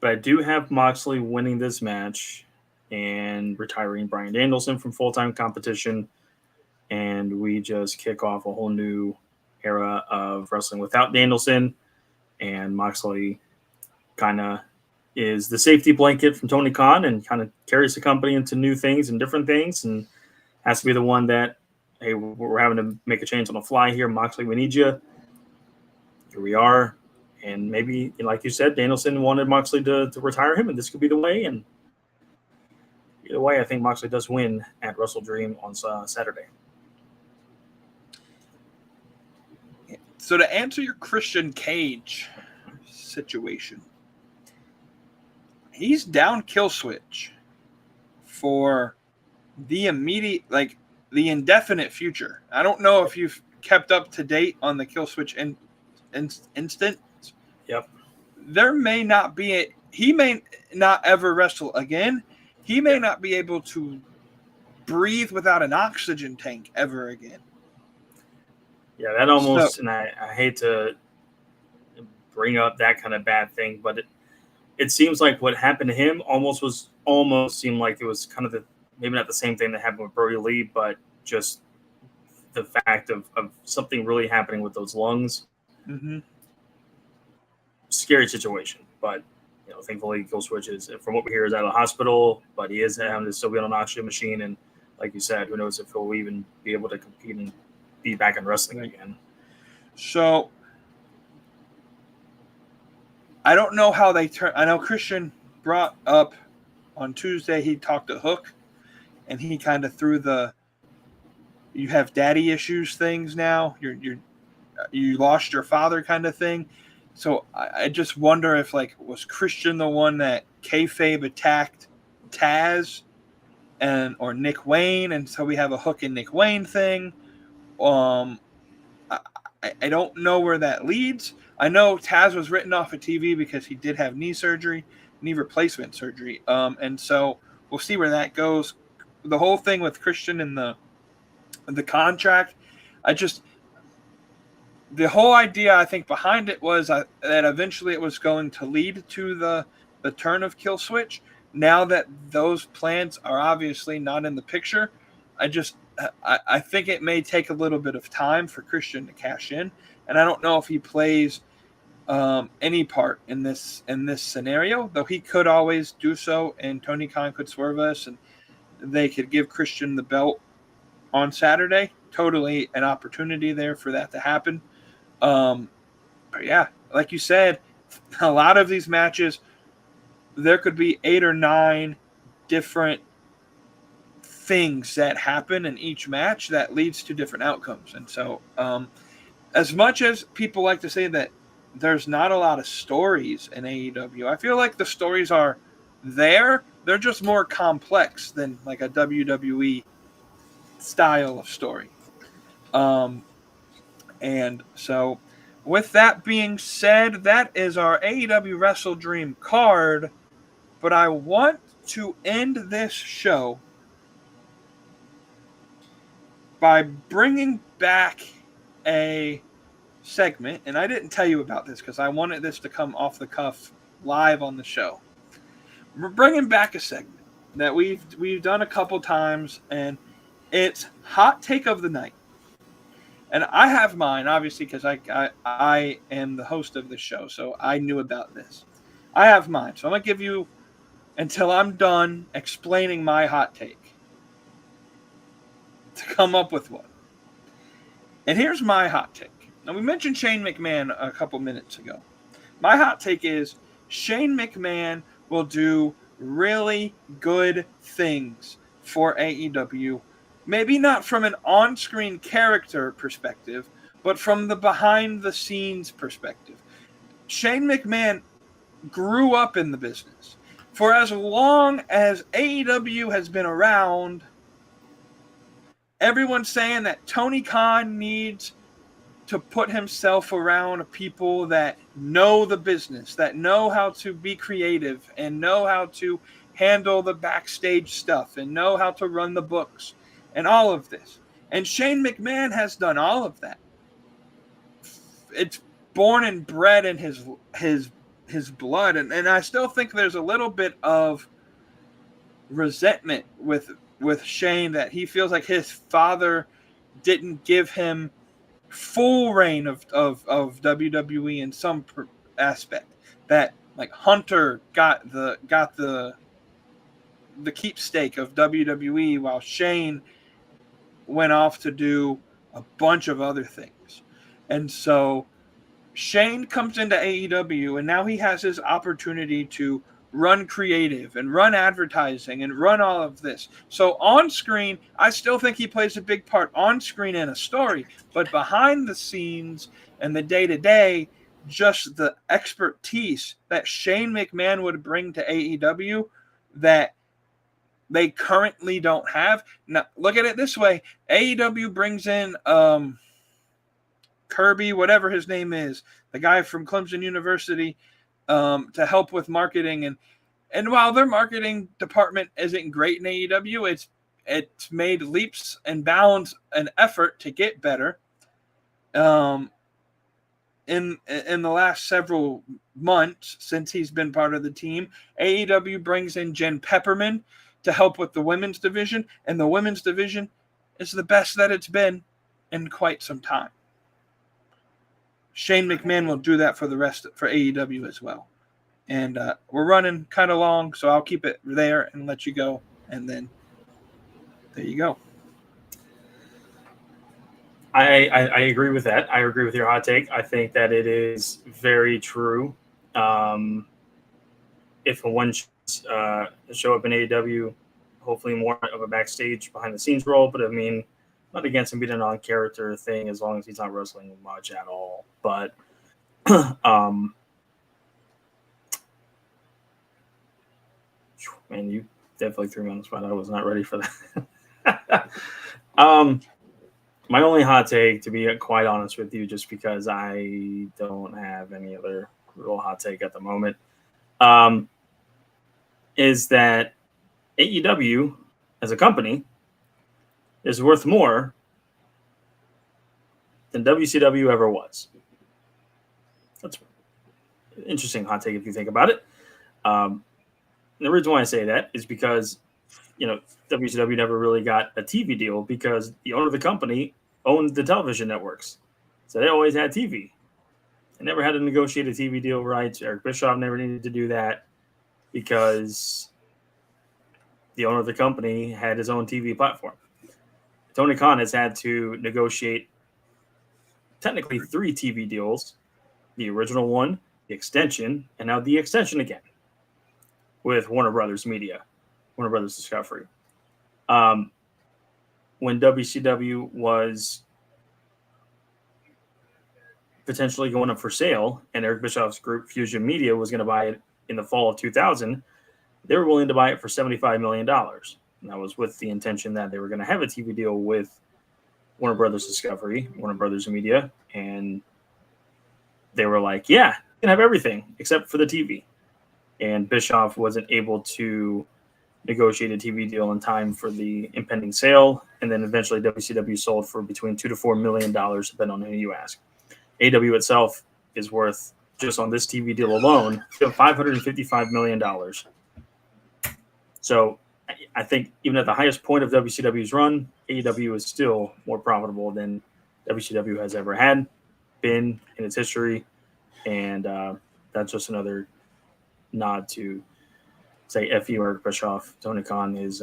But I do have Moxley winning this match and retiring Bryan Danielson from full-time competition, and we just kick off a whole new era of wrestling without Danielson. And Moxley kind of is the safety blanket from Tony Khan and kind of carries the company into new things and different things, and has to be the one that, hey, we're having to make a change on the fly here. Moxley, we need you. Here we are. And maybe, like you said, Danielson wanted Moxley to retire him, and this could be the way. And either way, I think Moxley does win at WrestleDream on Saturday. So to answer your Christian Cage situation, he's down kill switch for the immediate, like the indefinite future. I don't know if you've kept up to date on the kill switch instant. Yep. There may not be he may not ever wrestle again. He may not be able to breathe without an oxygen tank ever again. Yeah, that almost, and I hate to bring up that kind of bad thing, but it seems like what happened to him almost seemed like it was kind of maybe not the same thing that happened with Brody Lee, but just the fact of something really happening with those lungs. Mm-hmm. Scary situation, but thankfully Kill Switch is, from what we hear, is out of the hospital, but he is having to still be on an oxygen machine, and like you said, who knows if he'll even be able to compete and be back in wrestling again. So I don't know how they turn. I know Christian brought up on Tuesday, he talked to Hook, and he kind of threw you have daddy issues things now. You lost your father kind of thing. So I just wonder if, like, was Christian the one that kayfabe attacked Taz or Nick Wayne, and so we have a Hook and Nick Wayne thing. I don't know where that leads. I know Taz was written off of TV because he did have knee replacement surgery. And so we'll see where that goes. The whole thing with Christian and the contract, the whole idea, I think, behind it was that eventually it was going to lead to the turn of Kill Switch. Now that those plans are obviously not in the picture, I think it may take a little bit of time for Christian to cash in, and I don't know if he plays any part in this scenario, though he could always do so, and Tony Khan could swerve us, and they could give Christian the belt on Saturday. Totally an opportunity there for that to happen. But yeah, like you said, a lot of these matches, there could be 8 or 9 different things that happen in each match that leads to different outcomes. And so as much as people like to say that there's not a lot of stories in AEW, I feel like the stories are there. They're just more complex than like a WWE style of story. And so with that being said, that is our AEW WrestleDream card. But I want to end this show by bringing back a segment, and I didn't tell you about this because I wanted this to come off the cuff live on the show. We're bringing back a segment that we've done a couple times, and it's Hot Take of the Night. And I have mine, obviously, because I am the host of this show, so I knew about this. I have mine, so I'm going to give you until I'm done explaining my hot take to come up with one. And here's my hot take. Now, we mentioned Shane McMahon a couple minutes ago. My hot take is Shane McMahon will do really good things for AEW. Maybe not from an on-screen character perspective, but from the behind-the-scenes perspective. Shane McMahon grew up in the business. For as long as AEW has been around, everyone's saying that Tony Khan needs to put himself around people that know the business, that know how to be creative and know how to handle the backstage stuff and know how to run the books and all of this. And Shane McMahon has done all of that. It's born and bred in his blood. And I still think there's a little bit of resentment with Shane, that he feels like his father didn't give him full reign of WWE in some aspect. That like Hunter got the keepstake of WWE while Shane went off to do a bunch of other things. And so Shane comes into AEW, and now he has his opportunity to run creative and run advertising and run all of this. So on screen, I still think he plays a big part on screen in a story, but behind the scenes and the day-to-day, just the expertise that Shane McMahon would bring to AEW that they currently don't have. Now, look at it this way. AEW brings in Kirby, whatever his name is, the guy from Clemson University, to help with marketing. And while their marketing department isn't great in AEW, it's made leaps and bounds and effort to get better in the last several months since he's been part of the team. AEW brings in Jen Pepperman to help with the women's division, and the women's division is the best that it's been in quite some time. Shane McMahon will do that for AEW as well. And we're running kind of long, so I'll keep it there and let you go. And then there you go. I agree with that. I agree with your hot take. I think that it is very true. If one show up in AEW, hopefully more of a backstage behind the scenes role, but I mean, not against him being a non-character thing as long as he's not wrestling much at all. But man, you definitely threw me on the spot. I was not ready for that. My only hot take, to be quite honest with you, just because I don't have any other real hot take at the moment, is that AEW as a company is worth more than WCW ever was. That's an interesting hot take if you think about it. And the reason why I say that is because, WCW never really got a TV deal because the owner of the company owned the television networks. So they always had TV. They never had to negotiate a TV deal rights. Eric Bischoff never needed to do that because the owner of the company had his own TV platform. Tony Khan has had to negotiate technically 3 TV deals, the original one, the extension, and now the extension again with Warner Brothers Media, Warner Brothers Discovery. When WCW was potentially going up for sale and Eric Bischoff's group Fusion Media was going to buy it in the fall of 2000, they were willing to buy it for $75 million. And that was with the intention that they were going to have a TV deal with Warner Brothers Discovery, Warner Brothers Media, and they were like, yeah, you can have everything except for the TV. And Bischoff wasn't able to negotiate a TV deal in time for the impending sale, and then eventually WCW sold for between $2 to $4 million, depending on who you ask. AEW itself is worth, just on this TV deal alone, $555 million. So I think even at the highest point of WCW's run, AEW is still more profitable than WCW has ever been in its history, and that's just another nod to say F you, Eric Bischoff. Tony Khan is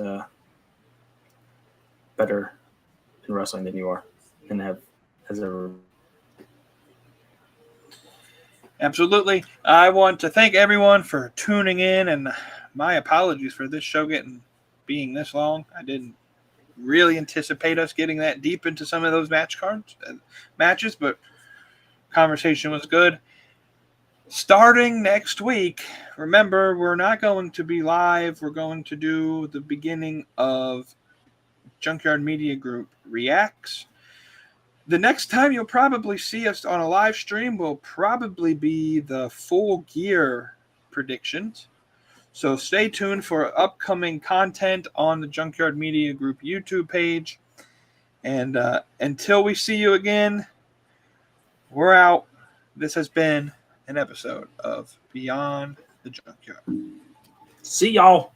better in wrestling than you are and has ever. Absolutely. I want to thank everyone for tuning in, and my apologies for this show being this long. I didn't really anticipate us getting that deep into some of those matches, but conversation was good. Starting next week, remember, we're not going to be live. We're going to do the beginning of Junkyard Media Group Reacts. The next time you'll probably see us on a live stream will probably be the Full Gear predictions. So stay tuned for upcoming content on the Junkyard Media Group YouTube page. And until we see you again, we're out. This has been an episode of Beyond the Junkyard. See y'all.